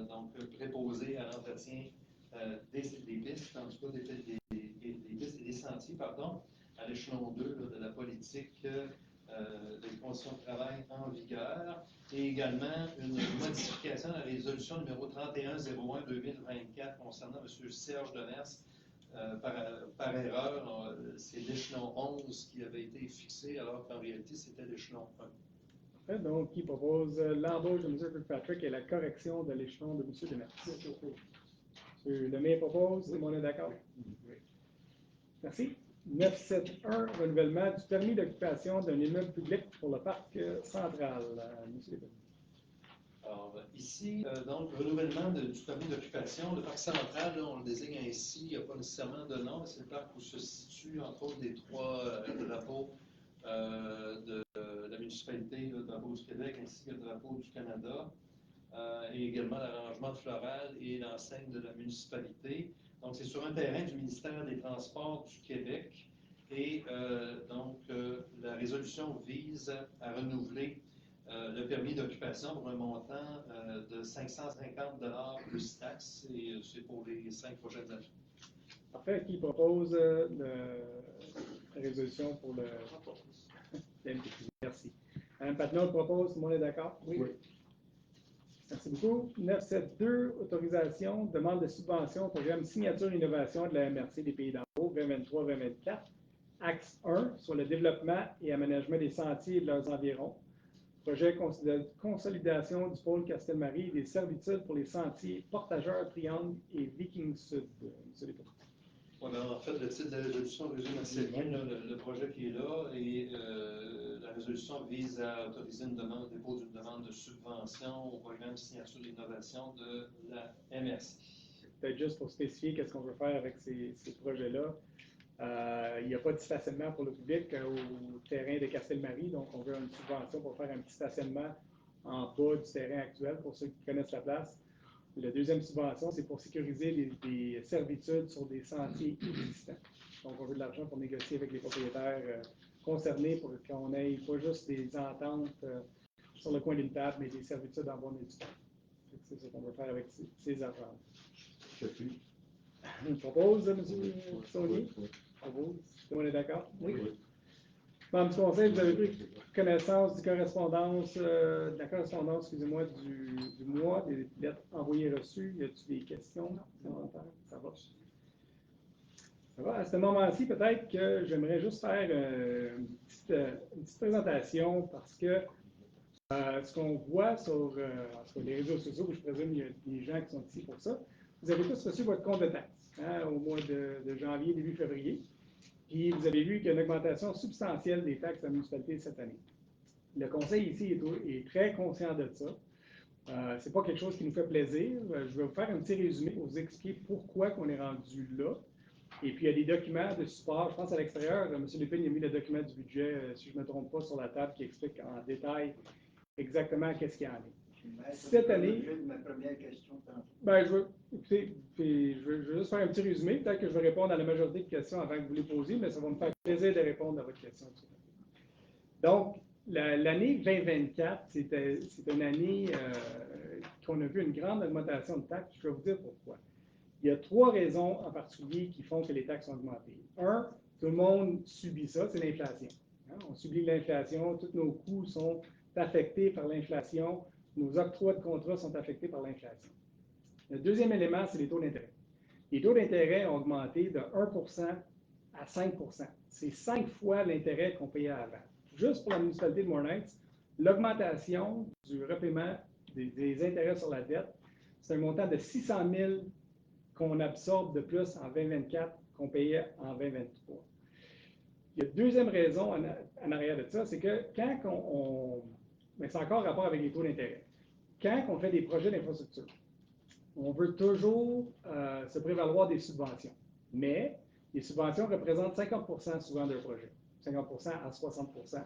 donc préposé à l'entretien des pistes, en tout cas des pistes et des sentiers, pardon, à l'échelon 2 là, de la politique des conditions de travail en vigueur, et également une modification de la résolution numéro 31-01-2024 concernant M. Serge Demers. Par erreur, c'est l'échelon 11 qui avait été fixé, alors qu'en réalité, c'était l'échelon 1. Parfait. Donc, qui propose l'embauche de M. Kirkpatrick et la correction de l'échelon de M. Demers? M. Lemay propose, tout le monde est d'accord? Oui. Merci. 9.7.1, renouvellement du permis d'occupation d'un immeuble public pour le parc central. M. Lépine. Alors, ici, donc, renouvellement du permis d'occupation. Le parc central, là, on le désigne ainsi, il n'y a pas nécessairement de nom, mais c'est le parc où se situent, entre autres, les trois drapeaux de la municipalité, le drapeau du Québec ainsi que le drapeau du Canada, et également l'arrangement floral et l'enseigne de la municipalité. Donc, c'est sur un terrain du ministère des Transports du Québec, et la résolution vise à renouveler le permis d'occupation pour un montant de 550 $ plus taxes, et c'est pour les 5 prochaines années. Parfait. Qui propose la résolution pour le... Merci. Mme Patnaud propose, tout le monde est d'accord? Oui. Merci beaucoup. 9.7.2, autorisation, demande de subvention, programme signature innovation de la MRC des Pays d'en Haut, 2023-2024, axe 1 sur le développement et aménagement des sentiers et de leurs environs. Projet consolidation du pôle Castelmarie et des servitudes pour les sentiers Portageurs, Triangle et Viking Sud. Monsieur Lépine. Ouais, ben, en fait, le titre de la résolution résume assez bien le projet qui est là, et la résolution vise à autoriser une demande, le dépôt d'une demande de subvention au programme signature d'innovation de la MRC. Peut-être juste pour spécifier qu'est-ce qu'on veut faire avec ces projets-là. Il n'y a pas de stationnement pour le public au terrain de Castelmarie, donc on veut une subvention pour faire un petit stationnement en bas du terrain actuel pour ceux qui connaissent la place. La deuxième subvention, c'est pour sécuriser des servitudes sur des sentiers existants. Donc on veut de l'argent pour négocier avec les propriétaires concernés pour qu'on n'ait pas juste des ententes sur le coin d'une table, mais des servitudes en bonne et due temps. C'est ce qu'on veut faire avec ces ententes. Je propose, M. Saunier? Propose. Tout le monde est d'accord? Oui. Membre du Conseil, vous avez pris connaissance de la correspondance excusez-moi, du mois, des lettres envoyées et reçues. Y a-t-il des questions? Ça va. Ça va. À ce moment-ci, peut-être que j'aimerais juste faire une petite présentation parce que ce qu'on voit sur les réseaux sociaux, je présume qu'il y a des gens qui sont ici pour ça, vous avez tous reçu votre compte de taxe au mois de janvier, début février. Puis vous avez vu qu'il y a une augmentation substantielle des taxes de la municipalité cette année. Le Conseil ici est très conscient de ça. Ce n'est pas quelque chose qui nous fait plaisir. Je vais vous faire un petit résumé pour vous expliquer pourquoi on est rendu là. Et puis il y a des documents de support. Je pense à l'extérieur, M. Lépine a mis le document du budget, si je ne me trompe pas, sur la table qui explique en détail exactement qu'est-ce qu'il y en a. Cette année, C'est ma première question tantôt. ben, écoutez, puis je vais juste faire un petit résumé. Peut-être que je vais répondre à la majorité de questions avant que vous les posiez, mais ça va me faire plaisir de répondre à votre question. Donc, l'année 2024, c'est une année qu'on a vu une grande augmentation de taxes. Je vais vous dire pourquoi. Il y a 3 raisons en particulier qui font que les taxes ont augmenté. Un, tout le monde subit ça, c'est l'inflation. Hein? On subit l'inflation, tous nos coûts sont affectés par l'inflation, nos octrois de contrats sont affectés par l'inflation. Le deuxième élément, c'est les taux d'intérêt. Les taux d'intérêt ont augmenté de 1% à 5%. C'est 5 fois l'intérêt qu'on payait avant. Juste pour la municipalité de Mornington, l'augmentation du repaiement des intérêts sur la dette, c'est un montant de 600 000 qu'on absorbe de plus en 2024 qu'on payait en 2023. Il y a une deuxième raison en arrière de ça, c'est que quand mais c'est encore rapport avec les taux d'intérêt. Quand on fait des projets d'infrastructure, on veut toujours se prévaloir des subventions. Mais les subventions représentent 50% souvent d'un projet, 50% à 60%.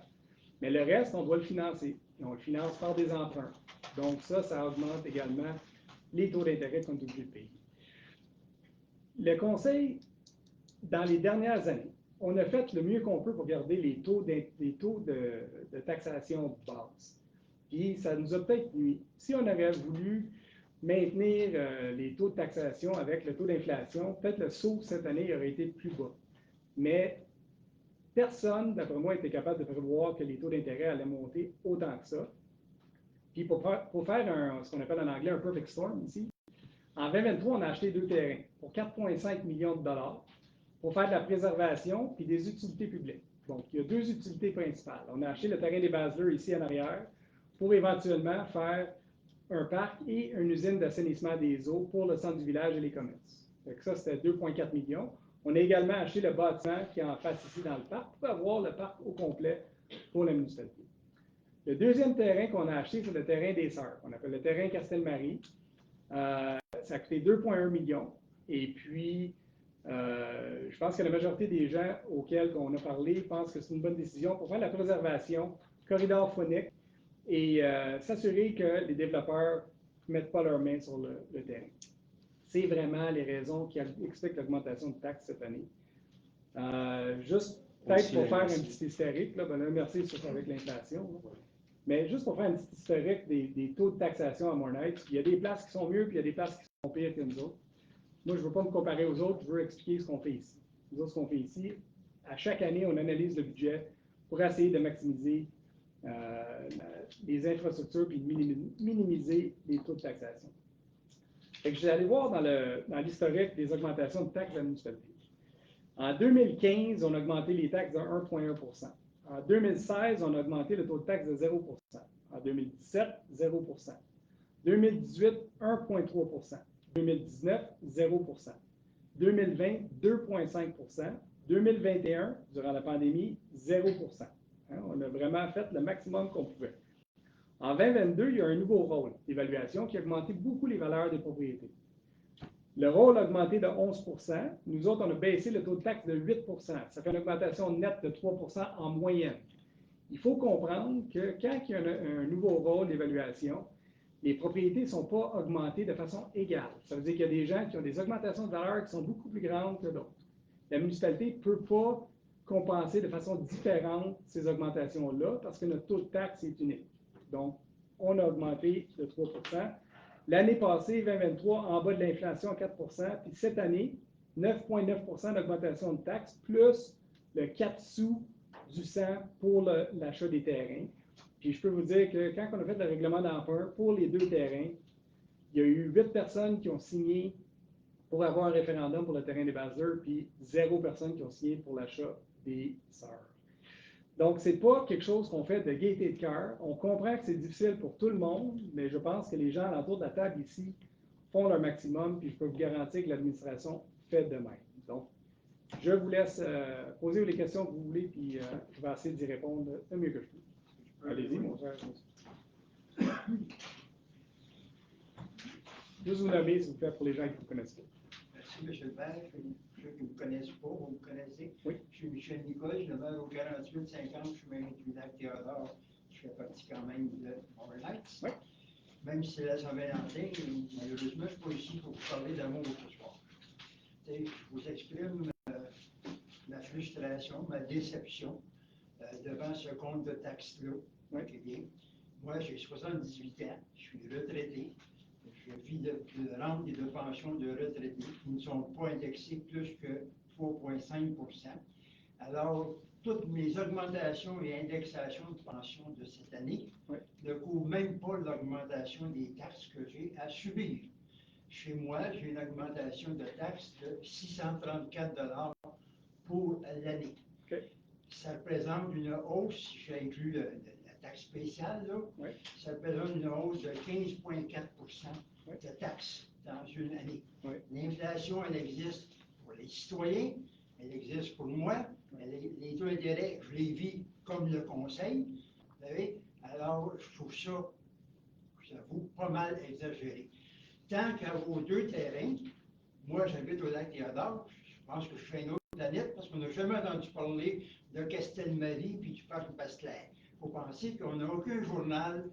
Mais le reste, on doit le financer. Et on le finance par des emprunts. Donc ça augmente également les taux d'intérêt qu'on est obligé de payer. Le Conseil, dans les dernières années, on a fait le mieux qu'on peut pour garder les taux de taxation basse. Puis ça nous a peut-être nuit. Si on avait voulu maintenir les taux de taxation avec le taux d'inflation, peut-être le saut cette année aurait été plus bas. Mais personne, d'après moi, était capable de prévoir que les taux d'intérêt allaient monter autant que ça. Puis pour faire ce qu'on appelle en anglais un perfect storm ici, en 2023, on a acheté 2 terrains pour 4,5 millions de dollars pour faire de la préservation puis des utilités publiques. Donc, il y a 2 utilités principales. On a acheté le terrain des Basler ici en arrière pour éventuellement faire un parc et une usine d'assainissement des eaux pour le centre du village et les commerces. Donc ça, c'était 2,4 millions. On a également acheté le bâtiment qui est en face ici dans le parc pour avoir le parc au complet pour la municipalité. Le deuxième terrain qu'on a acheté, c'est le terrain des Sœurs. On appelle le terrain Castelmarie. Ça a coûté 2,1 millions. Et puis, je pense que la majorité des gens auxquels on a parlé pensent que c'est une bonne décision pour faire la préservation, corridor phonique, et s'assurer que les développeurs ne mettent pas leurs mains sur le terrain. C'est vraiment les raisons qui expliquent l'augmentation de taxes cette année. Juste peut-être pour faire un petit historique, là, merci surtout avec l'inflation. Mais juste pour faire un petit historique des taux de taxation à Mornington, il y a des places qui sont mieux, puis il y a des places qui sont pires que nous autres. Moi, je ne veux pas me comparer aux autres, je veux expliquer ce qu'on fait ici. Nous autres, ce qu'on fait ici, à chaque année, on analyse le budget pour essayer de maximiser les infrastructures puis de minimiser les taux de taxation. Fait que je vais aller voir dans l'historique des augmentations de taxes de la municipalité. En 2015, on a augmenté les taxes de 1,1 %. En 2016, on a augmenté le taux de taxe de 0 %. En 2017, 0 %. 2018, 1,3 %. 2019, 0 %. 2020, 2,5 %. 2021, durant la pandémie, 0 %. Hein, on a vraiment fait le maximum qu'on pouvait. En 2022, il y a un nouveau rôle d'évaluation qui a augmenté beaucoup les valeurs des propriétés. Le rôle a augmenté de 11 %. Nous autres, on a baissé le taux de taxe de 8 %. Ça fait une augmentation nette de 3 % en moyenne. Il faut comprendre que quand il y a un nouveau rôle d'évaluation, les propriétés ne sont pas augmentées de façon égale. Ça veut dire qu'il y a des gens qui ont des augmentations de valeur qui sont beaucoup plus grandes que d'autres. La municipalité ne peut pas compenser de façon différente ces augmentations-là parce que notre taux de taxe est unique. Donc, on a augmenté de 3 %. L'année passée, 2023, en bas de l'inflation à 4 %. Puis cette année, 9,9 % d'augmentation de taxes, plus le 4 sous du 100 pour l'achat des terrains. Puis je peux vous dire que quand on a fait le règlement d'emprunt pour les 2 terrains, il y a eu 8 personnes qui ont signé pour avoir un référendum pour le terrain des Basler, puis 0 personnes qui ont signé pour l'achat des Sœurs. Donc, ce n'est pas quelque chose qu'on fait de gaieté de cœur. On comprend que c'est difficile pour tout le monde, mais je pense que les gens alentour de la table ici font leur maximum, puis je peux vous garantir que l'administration fait de même. Donc, je vous laisse poser les questions que vous voulez, puis je vais essayer d'y répondre le mieux que je peux. Allez-y, mon frère. Juste vous nommer, s'il vous plaît, pour les gens qui ne vous connaissent pas. Merci, M. le maire. Pour ceux qui ne me connaissent pas, vous me connaissez. Oui. Je suis Michel Nicole, je demeure au 48-50 chemin du lac Théodore, qui fait partie quand même de Mornington. Oui. même si c'est la Saint-Valentin, malheureusement, je ne suis pas ici pour vous parler d'amour ce soir. Je vous exprime ma frustration, ma déception devant ce compte de taxes-là. Okay, bien. Moi, j'ai 78 ans, je suis retraité, je vis de rentes et de pensions de retraités qui ne sont pas indexées plus que 3,5 %. Alors, toutes mes augmentations et indexations de pensions de cette année ne couvrent même pas l'augmentation des taxes que j'ai à subir. Chez moi, j'ai une augmentation de taxes de 634 $ pour l'année. Okay. Ça représente une hausse, si j'inclus la taxe spéciale, là, ça représente une hausse de 15,4 % de taxes dans une année. L'inflation, elle existe pour les citoyens, elle existe pour moi, les taux d'intérêt, je les vis comme le conseil, vous savez, alors je trouve ça, j'avoue, pas mal exagéré. Tant qu'à vos deux terrains, moi j'habite au lac Théodore, je pense que je fais une autre planète parce qu'on n'a jamais entendu parler de Castelmarie puis du parc Basse-Claire. Il faut penser qu'on n'a aucun journal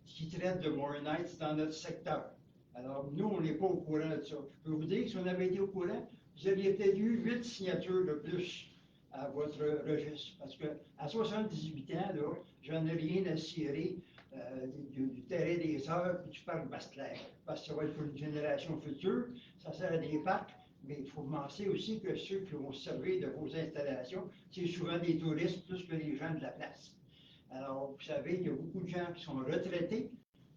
qui traite de Moore Knights dans notre secteur. Alors nous, on n'est pas au courant de ça. Je peux vous dire que si on avait été au courant, vous auriez peut-être eu 8 signatures de plus à votre registre. Parce qu'à 78 ans, là, j'en ai rien à cirer du terrain des Heures et du parc Basse-Claire. Parce que ça va être pour une génération future, ça sert à des parcs, mais il faut penser aussi que ceux qui vont se servir de vos installations, c'est souvent des touristes plus que les gens de la place. Alors, vous savez, il y a beaucoup de gens qui sont retraités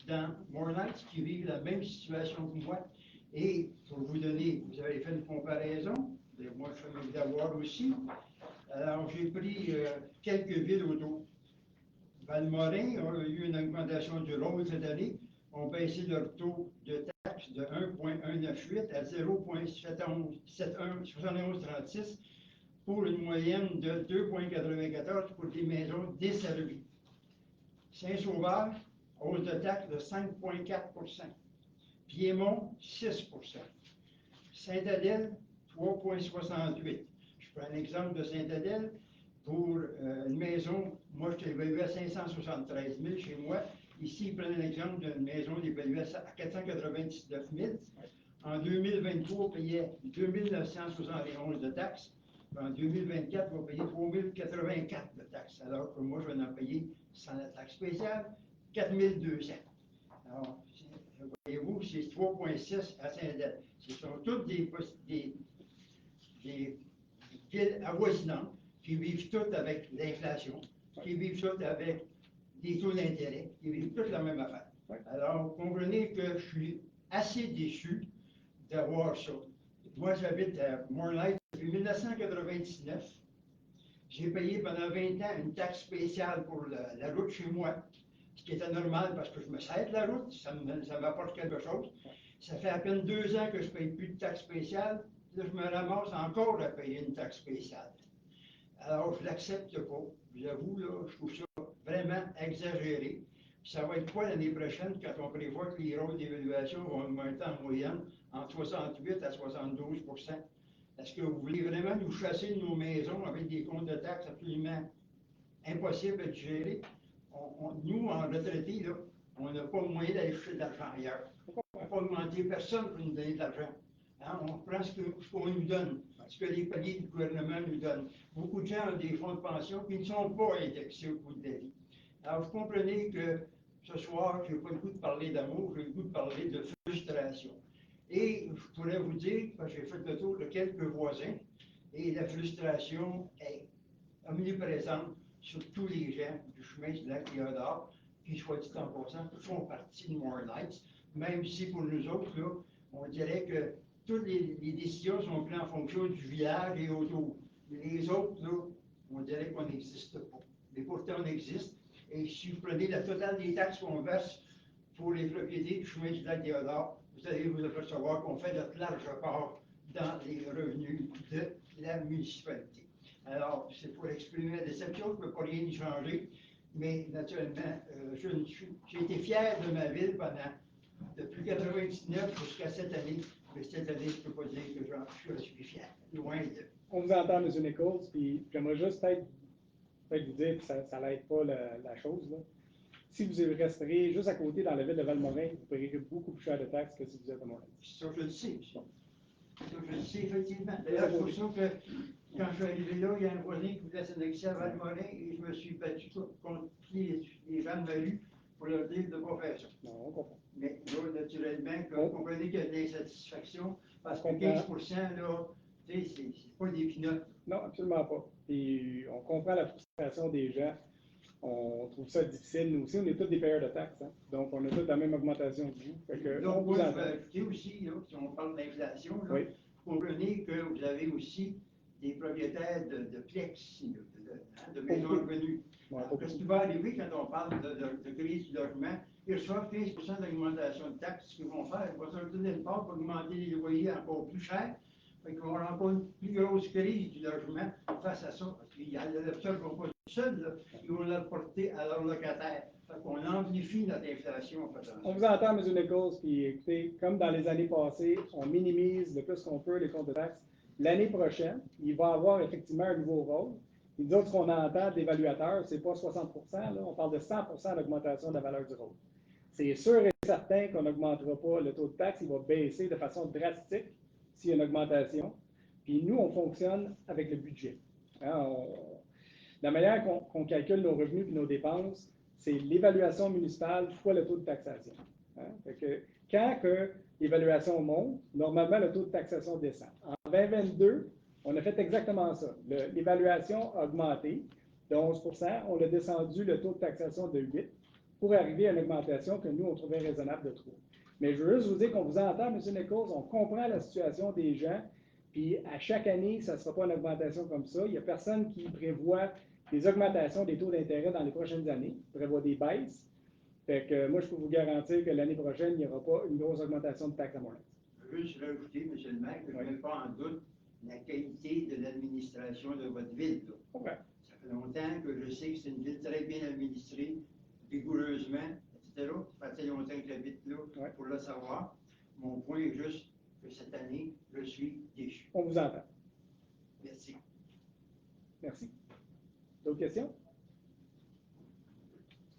dans Moore Knights qui vivent la même situation que moi. Et pour vous donner, vous avez fait une comparaison, et moi je fais mes devoirs aussi. Alors, j'ai pris quelques villes autour. Valmorin a eu une augmentation du rôle cette année, ont baissé leur taux de taxe de 1,198 à 0,7136 pour une moyenne de 2,94 pour des maisons desservies. Saint-Sauveur, hausse de taxe de 5,4 %. Piémont, 6 %. Sainte-Adèle, 3,68 %. Je prends un exemple de Sainte-Adèle. Pour une maison, moi je t'ai évalué à 573 000 chez moi. Ici, ils prennent un exemple d'une maison évaluée à 499 000. En 2023, on payait 2 971 de taxes. En 2024, on va payer 3 084 de taxes. Alors que moi, je vais en payer sans la taxe spéciale, 4 200. Alors, voyez-vous, c'est 3,6 à Saint-Adèle. Ce sont toutes des villes avoisinantes qui vivent toutes avec l'inflation, qui vivent toutes avec des taux d'intérêt, qui vivent toutes la même affaire. Alors, comprenez que je suis assez déçu d'avoir ça. Moi, j'habite à Moore Knights depuis 1999. J'ai payé pendant 20 ans une taxe spéciale pour la route chez moi, ce qui était normal parce que je me sers de la route, ça m'apporte quelque chose. Ça fait à peine 2 ans que je ne paye plus de taxe spéciale. Là, je me ramasse encore à payer une taxe spéciale. Alors, je ne l'accepte pas. J'avoue, là, je trouve ça vraiment exagéré. Puis ça va être quoi l'année prochaine quand on prévoit que les rôles d'évaluation vont augmenter en moyenne entre 68 à 72 %? Est-ce que vous voulez vraiment nous chasser de nos maisons avec des comptes de taxes absolument impossibles à gérer? Nous, en retraités, là, on n'a pas moyen d'aller chercher de l'argent ailleurs. On ne peut pas demander personne pour nous donner de l'argent. Hein? On prend ce qu'on nous donne, ce que les paliers du gouvernement nous donnent. Beaucoup de gens ont des fonds de pension qui ne sont pas indexés au coût de la vie. Alors, vous comprenez que ce soir, je n'ai pas le goût de parler d'amour, j'ai le goût de parler de frustration. Et je pourrais vous dire, parce que j'ai fait le tour de quelques voisins, et la frustration est omniprésente sur tous les gens du chemin du lac Théodore, qui, soit dit en passant, font partie de Moore Knights, même si pour nous autres, là, on dirait que toutes les décisions sont prises en fonction du village et autour. Les autres, là, on dirait qu'on n'existe pas. Mais pourtant, on existe. Et si vous prenez la totale des taxes qu'on verse pour les propriétés du chemin du lac Théodore, vous allez vous apercevoir qu'on fait notre large part dans les revenus de la municipalité. Alors, c'est pour exprimer la déception, je ne peux pas rien y changer, mais naturellement, j'ai été fier de ma ville depuis 1999 jusqu'à cette année, mais cette année, je ne peux pas dire que je suis fier, loin de. On vous entend, M. Nichols, puis j'aimerais juste peut-être vous dire que ça n'aide pas la chose, là. si vous resterez juste à côté dans la ville de Valmorin, vous paierez beaucoup plus cher de taxes que si vous êtes à Montréal. Ça, je le sais. Ça, je le sais, effectivement. D'ailleurs, c'est pour ça que quand je suis arrivé là, il y a un voisin qui voulait s'annexer à Valmorin et je me suis battu contre les gens de ma rue pour leur dire de ne pas faire ça. Non, on comprend. Mais là, naturellement, On- vous comprenez qu'il y a de l'insatisfaction parce que On comprend. 15%, là, tu sais, c'est pas des pinottes. Non, absolument pas. Et on comprend la frustration des gens. On trouve ça difficile. Nous aussi, on est tous des payeurs de taxes. Hein. Donc, on a tous la même augmentation que vous. Fait que, Là, on vous moi, je entend. vais ajouter aussi, là, si on parle d'inflation, là, Oui. comprenez que vous avez aussi des propriétaires de Plex, de Pas maisons beaucoup. revenues. Ouais, Alors, pas qu'est-ce beaucoup. qui va arriver quand on parle de crise du logement? Ils reçoivent 15% d'augmentation de taxes. Ce qu'ils vont faire, ils vont se retourner une part pour augmenter les loyers encore plus cher. Fait qu'ils vont avoir encore une plus grosse crise du logement face à ça. Parce qu'ils n'absorberont pas tout seuls, là. Ils vont le porter à leurs locataires. Fait qu'on amplifie notre inflation. On vous entend, M. Nichols, puis écoutez, comme dans les années passées, on minimise le plus qu'on peut les comptes de taxes. L'année prochaine, il va y avoir effectivement un nouveau rôle. Et nous autres, ce qu'on entend d'évaluateurs, c'est pas 60 là, on parle de 100 d'augmentation de la valeur du rôle. C'est sûr et certain qu'on n'augmentera pas le taux de taxe, il va baisser de façon drastique s'il y a une augmentation. Puis nous, on fonctionne avec le budget. Hein, la manière qu'on calcule nos revenus et nos dépenses, c'est l'évaluation municipale fois le taux de taxation. Hein? Fait que quand que l'évaluation monte, normalement, le taux de taxation descend. En 2022, on a fait exactement ça. L'évaluation a augmenté de 11 on a descendu le taux de taxation de 8 pour arriver à une augmentation que nous, on trouvait raisonnable de 3. Mais je veux juste vous dire qu'on vous entend, M. Nichols, on comprend la situation des gens, puis à chaque année, ça ne sera pas une augmentation comme ça. Il n'y a personne qui prévoit des augmentations des taux d'intérêt dans les prochaines années, qui prévoit des baisses. Fait que moi, je peux vous garantir que l'année prochaine, il n'y aura pas une grosse augmentation de taxes à Montréal. Je veux juste rajouter, M. le maire, que je ne mets pas en doute la qualité de l'administration de votre ville. Okay. Ça fait longtemps que je sais que c'est une ville très bien administrée, rigoureusement, etc. Ça fait longtemps que j'habite là pour le savoir. Mon point est juste que cette année, je suis déçu. On vous entend. Merci. Merci. D'autres questions?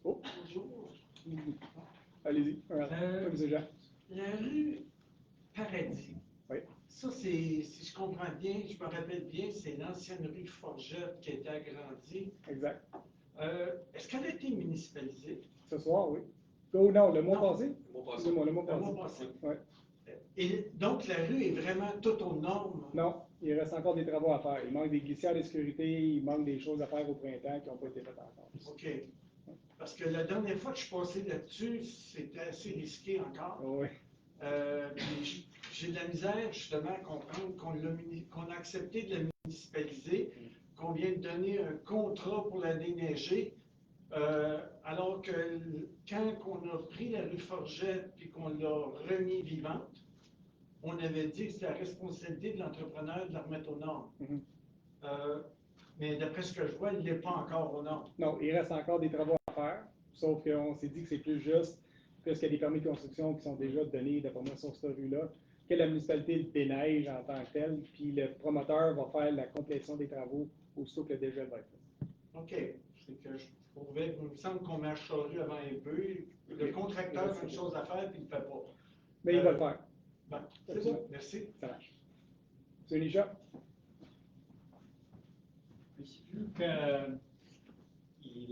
Oh. Bonjour. Allez-y. M. Jean. La rue Paradis. Oui. Ça, c'est, si je comprends bien, je me rappelle bien, c'est l'ancienne rue Forgette qui a été agrandie. Exact. Est-ce qu'elle a été municipalisée? Ce soir, oui. Oh non, le mois Non. passé? Le mois passé. Le mois Le mois passé. passé. Ouais. Et donc, la rue est vraiment toute aux normes? Non, il reste encore des travaux à faire. Il manque des glissières de sécurité, il manque des choses à faire au printemps qui n'ont pas été faites encore. OK. Parce que la dernière fois que je suis passé là-dessus, c'était assez risqué encore. Oui. Puis j'ai de la misère justement à comprendre qu'on a accepté de la municipaliser, qu'on vient de donner un contrat pour la déneiger, alors que quand on a pris la rue Forgette et qu'on l'a remis vivante, on avait dit que c'était la responsabilité de l'entrepreneur de la remettre aux normes. Mais d'après ce que je vois, il n'est pas encore aux normes. Non, il reste encore des travaux à faire, sauf qu'on s'est dit que c'est plus juste, puisqu'il y a des permis de construction qui sont déjà donnés, d'après moi, sur cette rue-là, que la municipalité le déneige en tant que tel, puis le promoteur va faire la complétion des travaux aussitôt que le dégel va être fait. OK. C'est que je trouvais, il me semble qu'on marche sur la rue avant un peu. Le contracteur a une chose à faire, puis il ne le fait pas. Mais il va le faire. Bon, c'est bon, merci. Ça marche. M. Licha? Vu que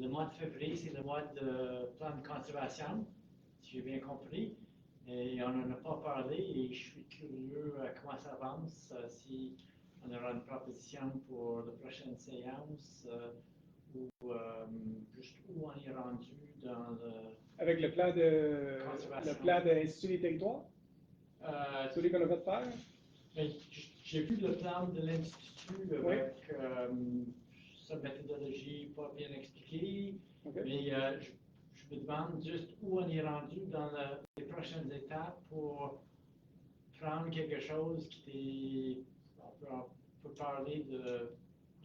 le mois de février, c'est le mois de plan de conservation, si j'ai bien compris, et on n'en a pas parlé, et je suis curieux à comment ça avance, si on aura une proposition pour la prochaine séance, ou juste où on est rendu dans le... Avec le plan d'Institut des territoires? Celui qu'on a fait faire? Mais j'ai vu le plan de l'Institut avec sa méthodologie pas bien expliquée, mais je me demande juste où on est rendu dans les prochaines étapes pour prendre quelque chose qui est, on peut parler de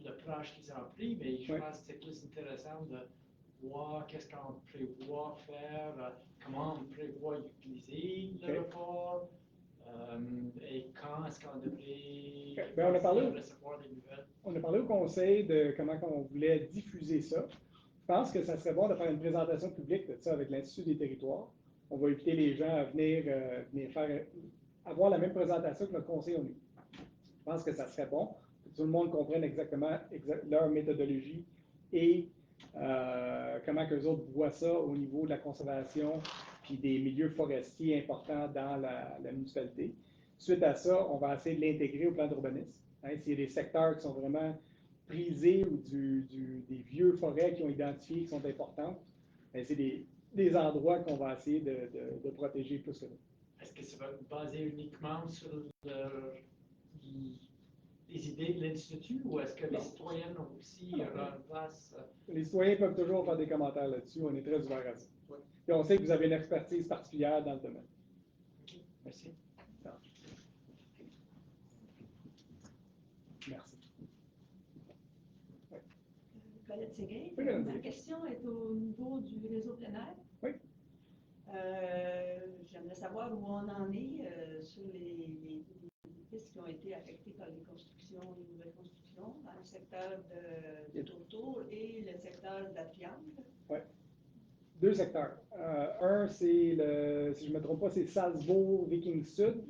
l'approche qu'ils ont pris, mais je pense que c'est plus intéressant de voir qu'est-ce qu'on prévoit faire, comment on prévoit utiliser le rapport. Et quand est-ce qu'on devrait recevoir des nouvelles? On a parlé au conseil de comment on voulait diffuser ça. Je pense que ça serait bon de faire une présentation publique de ça avec l'Institut des territoires. On va inviter les gens à venir faire, avoir la même présentation que notre conseil a eu. Je pense que ça serait bon que tout le monde comprenne exactement leur méthodologie et comment que les autres voient ça au niveau de la conservation puis des milieux forestiers importants dans la municipalité. Suite à ça, on va essayer de l'intégrer au plan d'urbanisme. Hein, s'il y a des secteurs qui sont vraiment prisés ou des vieux forêts qui ont identifié qui sont importantes, c'est des endroits qu'on va essayer de protéger plus que d'autres. Est-ce que ça va être basé uniquement sur les idées de l'Institut ou est-ce que les citoyens ont aussi leur place? Les citoyens peuvent toujours faire des commentaires là-dessus. On est très ouvert à ça. Ouais. Et on sait que vous avez une expertise particulière dans le domaine. Okay. Merci. Merci. Colette Séguin. Oui, madame. Ma question est au niveau du réseau plein air. Oui. J'aimerais savoir où on en est sur les pistes qui ont été affectées par les constructions, les nouvelles constructions, dans le secteur de Tourtour et le secteur de la Triangle. Oui. Deux secteurs. Un, c'est si je ne me trompe pas, c'est Salzbourg, Viking Sud,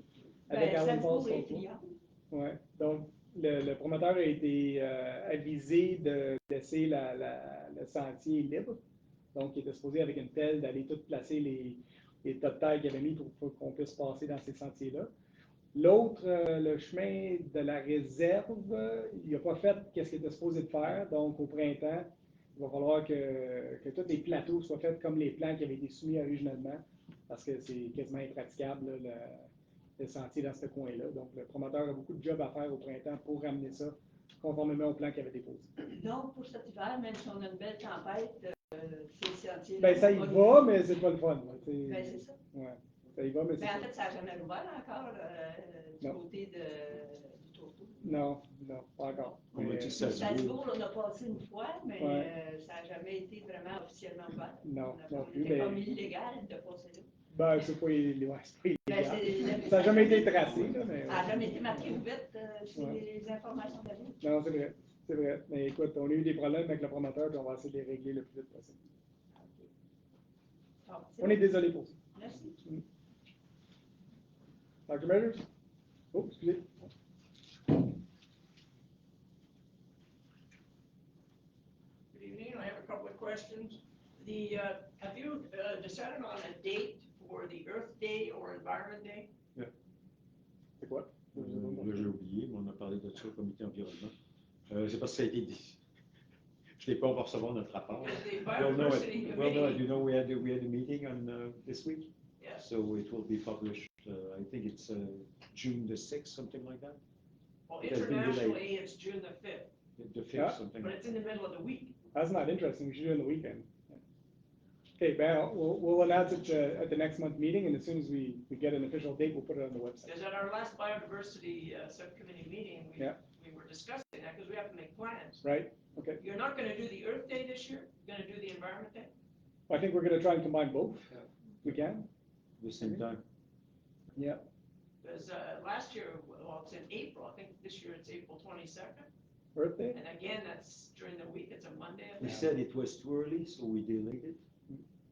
avec Allen Falls. Salzbourg et Triangle. Oui. Donc, le promoteur a été avisé de laisser le sentier libre. Donc, il était supposé, avec une pelle, d'aller tout placer les tas de terre qu'il avait mis pour qu'on puisse passer dans ces sentiers-là. L'autre, le chemin de la réserve, il n'a pas fait ce qu'il était supposé de faire. Donc, au printemps, il va falloir que tous les plateaux soient faits comme les plans qui avaient été soumis originalement, parce que c'est quasiment impraticable, là, le sentier dans ce coin-là. Donc, le promoteur a beaucoup de job à faire au printemps pour ramener ça conformément au plan qu'il avait déposé. Donc, pour cet hiver, même si on a une belle tempête, ces sentiers. Ben, ça y va, mais c'est pas le fun. Ben, c'est ça. Ouais, ça y va, mais c'est Mais en pas... fait, ça n'a jamais ouvert encore du Non. côté du Tourtour. Non, pas encore. On m'a dit que ça se Salzbourg, on a passé une fois, mais Ouais. ça n'a jamais été vraiment officiellement ouvert. Non, non plus, C'était mais- comme illégal de passer là. Ben, c'est pas illégal. Ben, c'est- Ça n'a jamais été tracé, là, mais... Ça n'a jamais été marqué ouverte sur Ouais. les informations de la ville. Non, c'est vrai. C'est vrai. Mais écoute, on a eu des problèmes avec le promoteur, puis on va essayer de les régler le plus vite possible. Bon, On bon. est désolé pour ça. Merci. Dr. Measures? Oh, excusez. Good evening. I have a couple of questions. Have you decided on a date for the Earth Day or Environment Day? C'est quoi? Là, j'ai oublié, mais on a parlé de ça au comité environnement. C'est parce que ça a été dit. Je ne sais pas, on va recevoir notre rapport. The Well, no, Biodiversity Committee. you know, we had a meeting on this week, Yes. so it will be published. I think it's June the 6th, something like that. Well, it has been delayed. internationally, it's June the 5th, The 5th, Yeah. something. but it's in the middle of the week. That's not interesting. We should do it on the weekend. Okay, Ben, we'll announce it at the next month meeting, and as soon as we get an official date, we'll put it on the website. Because at our last biodiversity subcommittee meeting, Yeah. we were discussing that because we have to make plans. Right? Okay. You're not going to do the Earth Day this year? You're going to do the Environment Day? I think we're going to try and combine both. We can? At the same time. Yeah. Because last year, well, it's in April. I think this year it's April 22nd. Earth Day? And again, that's during the week. It's a Monday. I We think. said it was too early, so we delayed it.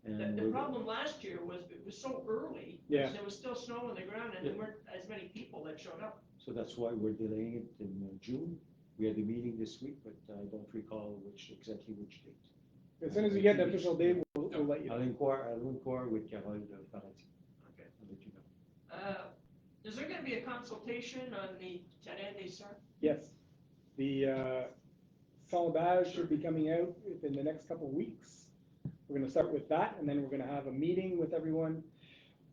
And The we're- problem last year was it was so early. Yeah. There was still snow on the ground and there weren't as many people that showed up. So that's why we're delaying it in June. We had a meeting this week, but I don't recall exactly which date. As soon as we get an official date, we'll let you I'll know. inquire with Carole Parati. Okay. I'll let you know. Is there going to be a consultation on the Terrain des Sœurs? Yes. The sondage should be coming out within the next couple of weeks. We're going to start with that, and then we're going to have a meeting with everyone.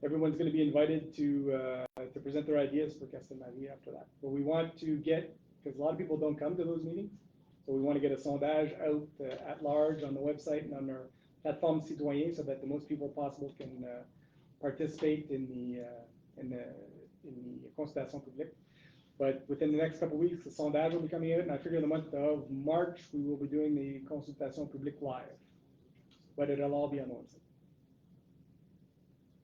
Everyone's going to be invited to present their ideas for Castelmarie after that. But we want to get, because a lot of people don't come to those meetings, so we want to get a sondage out at large on the website and on our plateforme citoyen so that the most people possible can participate in the consultation publique. But within the next couple of weeks, the sondage will be coming out, and I figure in the month of March, we will be doing the consultation publique live. But it'll all be on the website.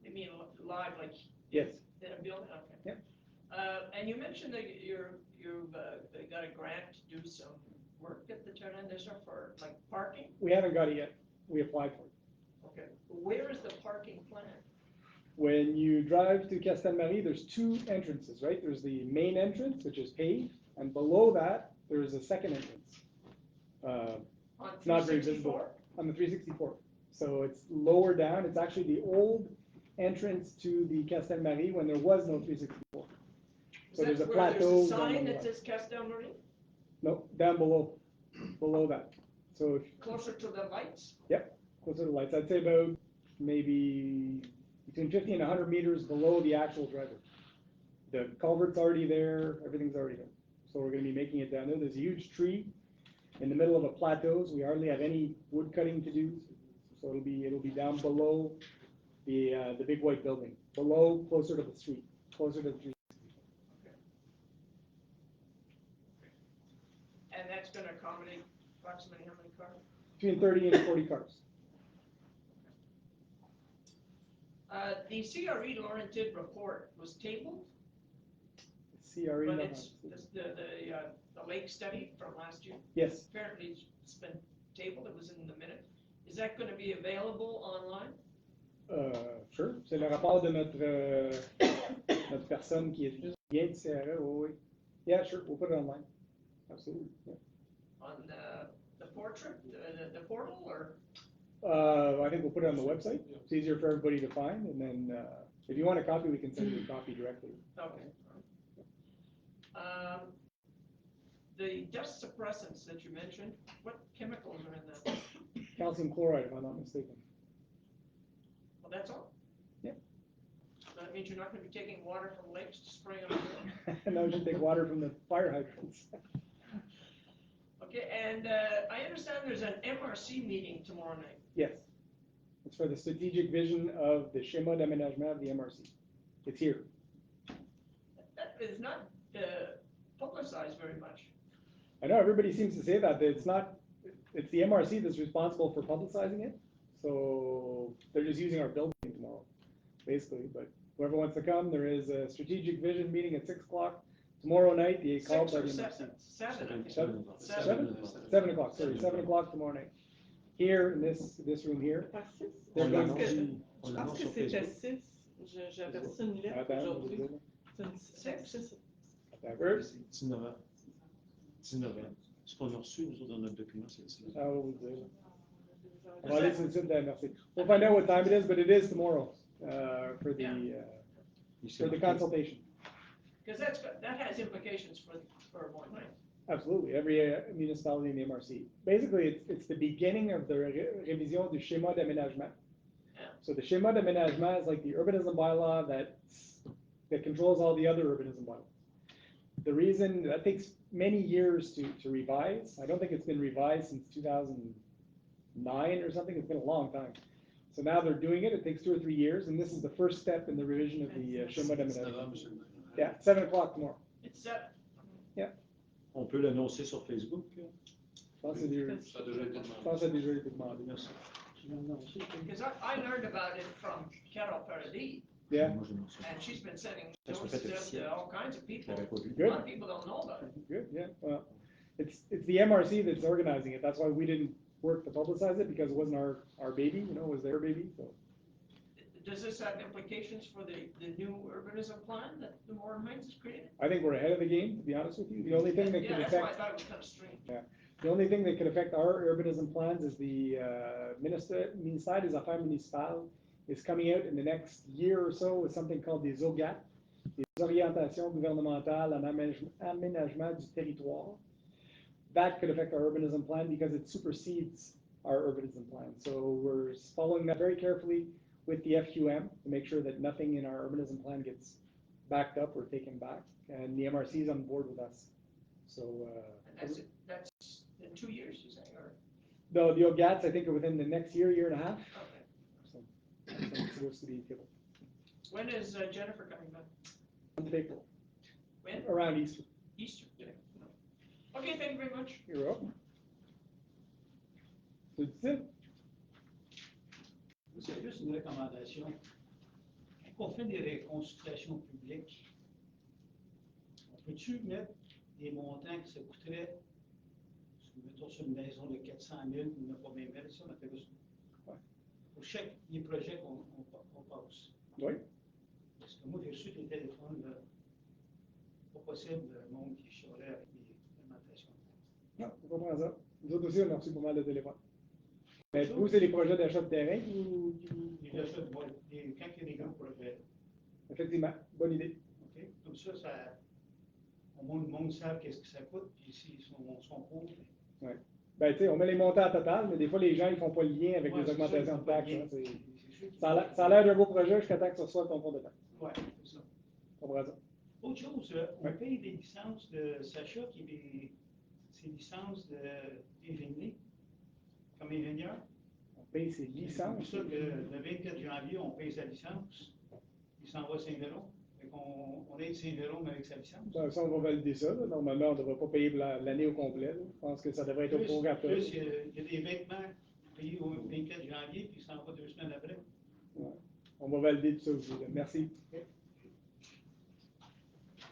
You mean live, like Yes. in a building? Okay. Yep. And you mentioned that you've got a grant to do some work at the Terrain des Sœurs for like parking. We haven't got it yet. we applied for it. Okay. Where is the parking plan? When you drive to Castelmarie, there's two entrances, right? There's the main entrance, which is paved, and below that, there's a second entrance. On It's not very 364? visible on the 364. So it's lower down. It's actually the old entrance to the Castelmarie when there was no 364. So there's a plateau. There's a down sign on the that left. says Castelmarie, No, down below that. So if, closer to the lights? yep, closer to the lights. I'd say about maybe between 50 and 100 meters below the actual driveway. The culvert's already there, everything's already there. So we're gonna be making it down there. There's a huge tree in the middle of a plateau, so we hardly have any wood cutting to do. So it'll be down below the big white building, below, closer to the street, closer to the street. And that's gonna accommodate approximately how many cars? Between 30 and 40 cars. The CRE Laurentide report was tabled, CRE. but no, it's the lake study from last year. Yes, Apparently it's been tabled, it was in the minute. Is that gonna be available online? sure. C'est le rapport de notre personne qui vient du CRE, oui, oui. Yeah, sure, we'll put it online. Absolutely. Yeah. On the portrait, the portal, or? I think we'll put it on the website. It's easier for everybody to find, and then if you want a copy, we can send you a copy directly. Okay. The dust suppressants that you mentioned, what chemicals are in that? Calcium chloride, if I'm not mistaken. Well, that's all? Yep. That means you're not gonna be taking water from lakes to spray on the road? Now we should take water from the fire hydrants. Okay, and I understand there's an MRC meeting tomorrow night. Yes. It's for the strategic vision of the schéma d'aménagement of the MRC. It's here. That is not publicized very much. I know everybody seems to say that it's not, it's the MRC that's responsible for publicizing it. So they're just using our building tomorrow, basically. But whoever wants to come, there is a strategic vision meeting at 6 o'clock tomorrow night. The call 6 by or the 7? MRC. 7, I think. 7 o'clock, sorry, 7 o'clock tomorrow night. Here, in this room here. Pas 6? They're On going l'annonce, to- Je on pense l'annonce que sur c'était Facebook. 6. J'avais reçu une lettre Attends, aujourd'hui. je vais vous C'est une 6. Attends, 19 ans. 19 ans. Ce qu'on a reçu, nous autres, dans notre document, c'est ça. I will do. Well, it's in MRC. We'll find out what time it is, but it is tomorrow for the consultation. Because that has implications for Morin Heights. Absolutely, every municipality in the MRC. Basically, it's the beginning of the révision du schéma d'aménagement. Yeah. So the schéma d'aménagement is like the urbanism bylaw that controls all the other urbanism bylaws. The reason that takes many years to revise, I don't think it's been revised since 2009 or something, it's been a long time. So now they're doing it, it takes 2 or 3 years, and this is the first step in the revision of the schéma d'aménagement. Yeah, 7 o'clock tomorrow. It's 7. On peut l'annoncer sur Facebook. Je pense que Ça a déjà été demandé. ça a déjà été demandé. Merci. Because I learned about it from Carol Paradis, Yeah, Moi, je m'en souviens. and she's been sending Ça se notices fait out officiel. to all kinds of Je people. l'avais pas vu. A good. lot of people don't know about it. Good, yeah, well, it's the MRC that's organizing it, that's why we didn't work to publicize it, because it wasn't our baby, you know, it was their baby, so. Does this have implications for the new urbanism plan that the Morin Heights has created? I think we're ahead of the game, to be honest with you, the only thing that Yeah, could that's why I affect, thought it was kind of strange. the only thing that could affect our urbanism plans is the Ministère des Affaires Municipales is coming out in the next year or so with something called des OGAT, des Orientations Gouvernementales en Aménagement du Territoire. That could affect our urbanism plan because it supersedes our urbanism plan. So we're following that very carefully with the FQM to make sure that nothing in our urbanism plan gets backed up or taken back. And the MRC is on board with us. So, And that's in 2 years, you say, or? the OGATs, I think, are within the next year and a half. Okay. So it's supposed to be tabled. When is Jennifer coming back? Month of April, When? around Easter. Easter. Yeah. Okay, thank you very much. You're welcome. So that's it. C'est juste une recommandation. Quand on fait des consultations publiques, on peut-tu mettre des montants que ça coûterait, mettons sur une maison de 400 000, ou pas 20 000, ça, on appelle ça pour chaque des projets qu'on passe. Oui. Parce que moi, j'ai reçu des téléphones, là, pas possible, le monde qui chialait avec les augmentations. Non, je comprends ça. Nous autres aussi, on a reçu pas mal de téléphones. Mais vous, c'est les projets d'achat de terrain ou... Les achats de boîtes, quand il y a des grands projets. Effectivement, bonne idée. OK? Comme ça, au moins le monde sait qu'est-ce que ça coûte, puis s'ils sont pauvres. Oui. Ben, tu sais, on met les montants total, mais des fois, les gens, ils font pas le lien avec Ouais, les c'est ça, augmentations ils de font pas taxes. le lien. Hein, c'est- C'est sûr qu'ils ça a l'air d'un beau projet jusqu'à temps que ça soit ton fonds de taxes. Oui, c'est ça. On comprend ça. Autre chose, on paye des licences de Sacha, qui est ces licences d'ingénierie, comme ingénieur. On paye ses C'est licences. pour ça que le 24 janvier, on paye sa licence. Il s'en va à Saint-Véron. On aide Saint-Véron avec sa licence. Ça, on va valider ça. Là. Normalement, on ne devrait pas payer pour l'année au complet. Là. Je pense que ça devrait être au prorata. Plus, il y a des vêtements payés au 24 janvier, puis il s'en va 2 semaines après. Ouais. On va valider tout ça aussi. Là. Merci.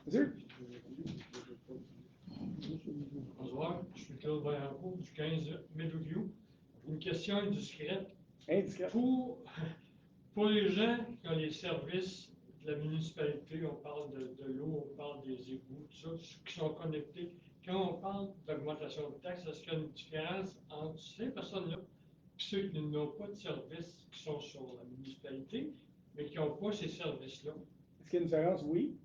Monsieur? Bonsoir, je suis Claude Vaillancourt du 15 Meadowview. Une question indiscrète. Indiscrète. Pour les gens qui ont les services de la municipalité, on parle de l'eau, on parle des égouts, tout ça, qui sont connectés. Quand on parle d'augmentation de taxes, est-ce qu'il y a une différence entre ces personnes-là et ceux qui n'ont pas de services, qui sont sur la municipalité, mais qui n'ont pas ces services-là? Est-ce qu'il y a une différence? Oui.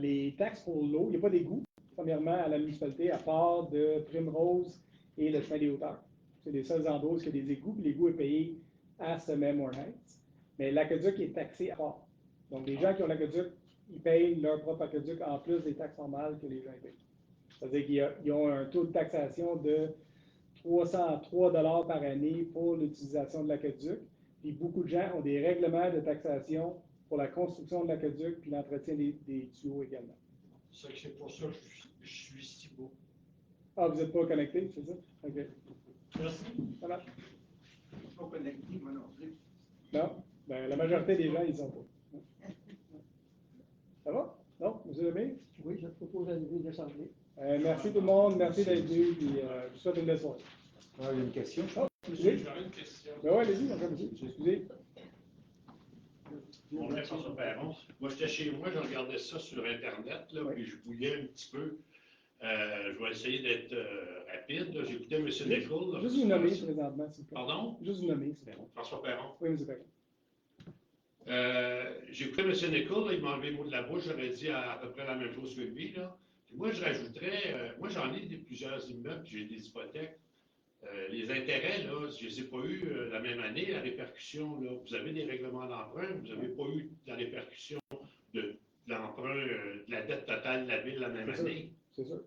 Les taxes pour l'eau, il n'y a pas d'égout, premièrement, à la municipalité, à part de Primrose et le chemin des hauteurs. C'est les seuls endroits où il y a des égouts, puis l'égout est payé à ce même Heights. Mais l'aqueduc est taxé à part. Donc, les gens qui ont l'aqueduc, ils payent leur propre aqueduc en plus des taxes normales que les gens payent. C'est-à-dire qu'ils ont un taux de taxation de 303 $ par année pour l'utilisation de l'aqueduc. Puis beaucoup de gens ont des règlements de taxation pour la construction de l'aqueduc puis l'entretien des tuyaux également. C'est pour ça que je suis si beau. Ah, vous n'êtes pas connecté, c'est ça? OK. Merci. Ça marche? Je ne suis pas connecté, moi non plus. Non? Ben, la majorité des gens, ils sont pas. Ça va? Non? Monsieur Lemay? Oui, je propose à lever l'Assemblée. Merci tout le monde. Merci d'être venu. Puis, je vous souhaite une belle soirée. Il y a une question. Oh, Monsieur, j'aurais une question. Ben oui, allez-y, mon monsieur. Excusez. Mon nom est François Perron. Moi, j'étais chez moi, je regardais ça sur Internet, là, puis je fouillais un petit peu. Je vais essayer d'être rapide. J'écoutais M. Nicole. Juste vous nommer présentement, s'il vous plaît. Pardon? Juste vous nommer, c'est bon. François Perron. Oui, M. Perron. J'écoutais M. Nicole, il m'a enlevé le mot de la bouche, j'aurais dit à peu près la même chose que lui. Là. Puis moi, je rajouterais, moi j'en ai plusieurs immeubles, j'ai des hypothèques. Les intérêts, là, je ne les ai pas eus la même année, la répercussion, là, vous avez des règlements d'emprunt, vous n'avez pas eu la répercussion de l'emprunt, de la dette totale de la ville la même année. C'est sûr.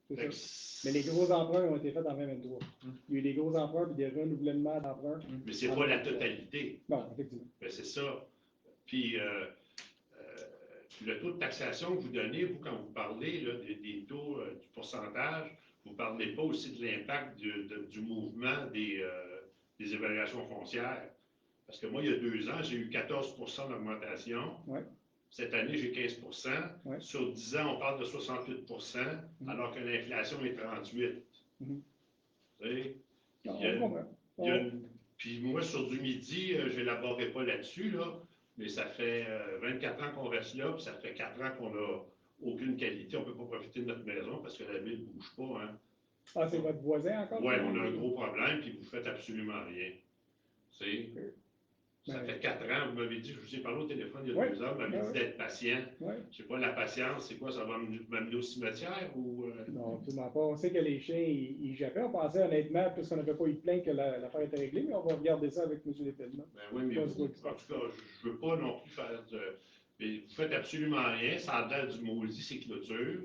C'est sûr. Mais les gros emprunts ont été faits en 2023. Il y a eu des gros emprunts et des renouvellements d'emprunts. Mais ce n'est pas la totalité. Non, effectivement. Ben, c'est ça. Puis, le taux de taxation que vous donnez, vous, quand vous parlez là, des taux, du pourcentage, vous ne parlez pas aussi de l'impact du mouvement des évaluations foncières. Parce que moi, il y a 2 ans, j'ai eu 14 d'augmentation. Ouais. Cette année, j'ai 15 ouais. Sur 10 ans, on parle de 68 alors que l'inflation est 38 Puis moi, sur du midi, je n'élaborerai pas là-dessus, là, mais ça fait 24 ans qu'on reste là, puis ça fait 4 ans qu'on n'a aucune qualité. On ne peut pas profiter de notre maison parce que la ville ne bouge pas. Hein. Ah, c'est votre voisin encore? Oui, on a un gros problème, puis vous ne faites absolument rien. Ça fait 4 ans, vous m'avez dit, je vous ai parlé au téléphone il y a 2 ans, vous m'avez dit d'être patient. Je ne sais pas, la patience, c'est quoi? Ça va m'amener au cimetière ou... Non, absolument pas. On sait que les chiens, ils jappaient. On pensait honnêtement, puisqu'on n'avait pas eu de plainte, que l'affaire était réglée, mais on va regarder ça avec M. Lépine. Ben oui, mais vous, en tout cas, je ne veux pas non plus faire de... Mais vous faites absolument rien. Ça a l'air du maudit, c'est clôture.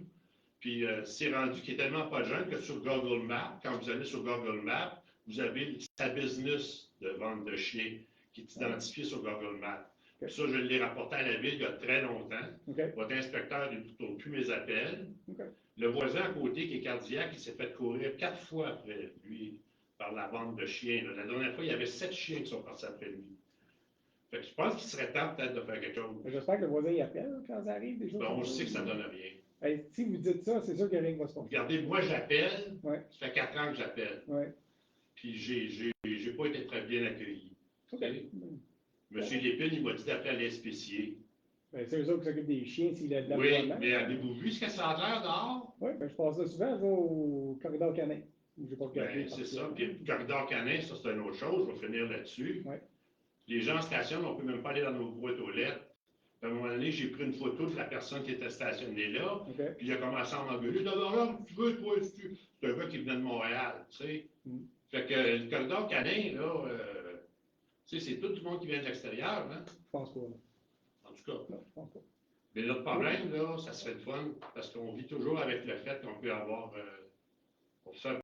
Puis c'est rendu qu'il n'y a tellement pas de gens que sur Google Maps, quand vous allez sur Google Maps, vous avez sa business de vente de chiens qui est identifié sur Google Maps. Okay. Ça, je l'ai rapporté à la ville il y a très longtemps. Okay. Votre inspecteur ne tourne plus mes appels. Okay. Le voisin à côté, qui est cardiaque, il s'est fait courir 4 fois après lui par la vente de chiens. Là. La dernière fois, il y avait 7 chiens qui sont partis après lui. Fait que je pense qu'il serait temps peut-être de faire quelque chose. J'espère que le voisin y appelle quand ça arrive. Des choses on sait que ça ne donne rien. Hey, si vous dites ça, c'est sûr qu'il y a rien qui va se passer. Regardez, moi j'appelle, ça fait 4 ans que j'appelle. Ouais. Puis j'ai pas été très bien accueilli. OK. Monsieur Lépine, il m'a dit d'appeler à l'espécier. Ben, c'est eux autres qui s'occupent des chiens s'il y a de la Oui, l'environnement. mais avez-vous vu ce que ça a l'air dehors? Oui, ben, je passe là souvent, je vais au corridor canin. J'ai pas regardé. Ben, c'est ça. Puis le corridor canin, ça, c'est une autre chose. Je vais finir là-dessus. Ouais. Les gens stationnent, on ne peut même pas aller dans nos boîtes aux lettres. À un moment donné, j'ai pris une photo de la personne qui était stationnée là, puis il a commencé à m'engueuler. Alors, tu veux, toi, c'est un gars qui venait de Montréal, tu sais. Fait que le corridor canin, là, tu sais, c'est tout le monde qui vient de l'extérieur, hein? Je pense pas. En tout cas. Non, je pense pas. Mais notre problème, là, ça serait le fun, parce qu'on vit toujours avec le fait qu'on peut avoir, on fait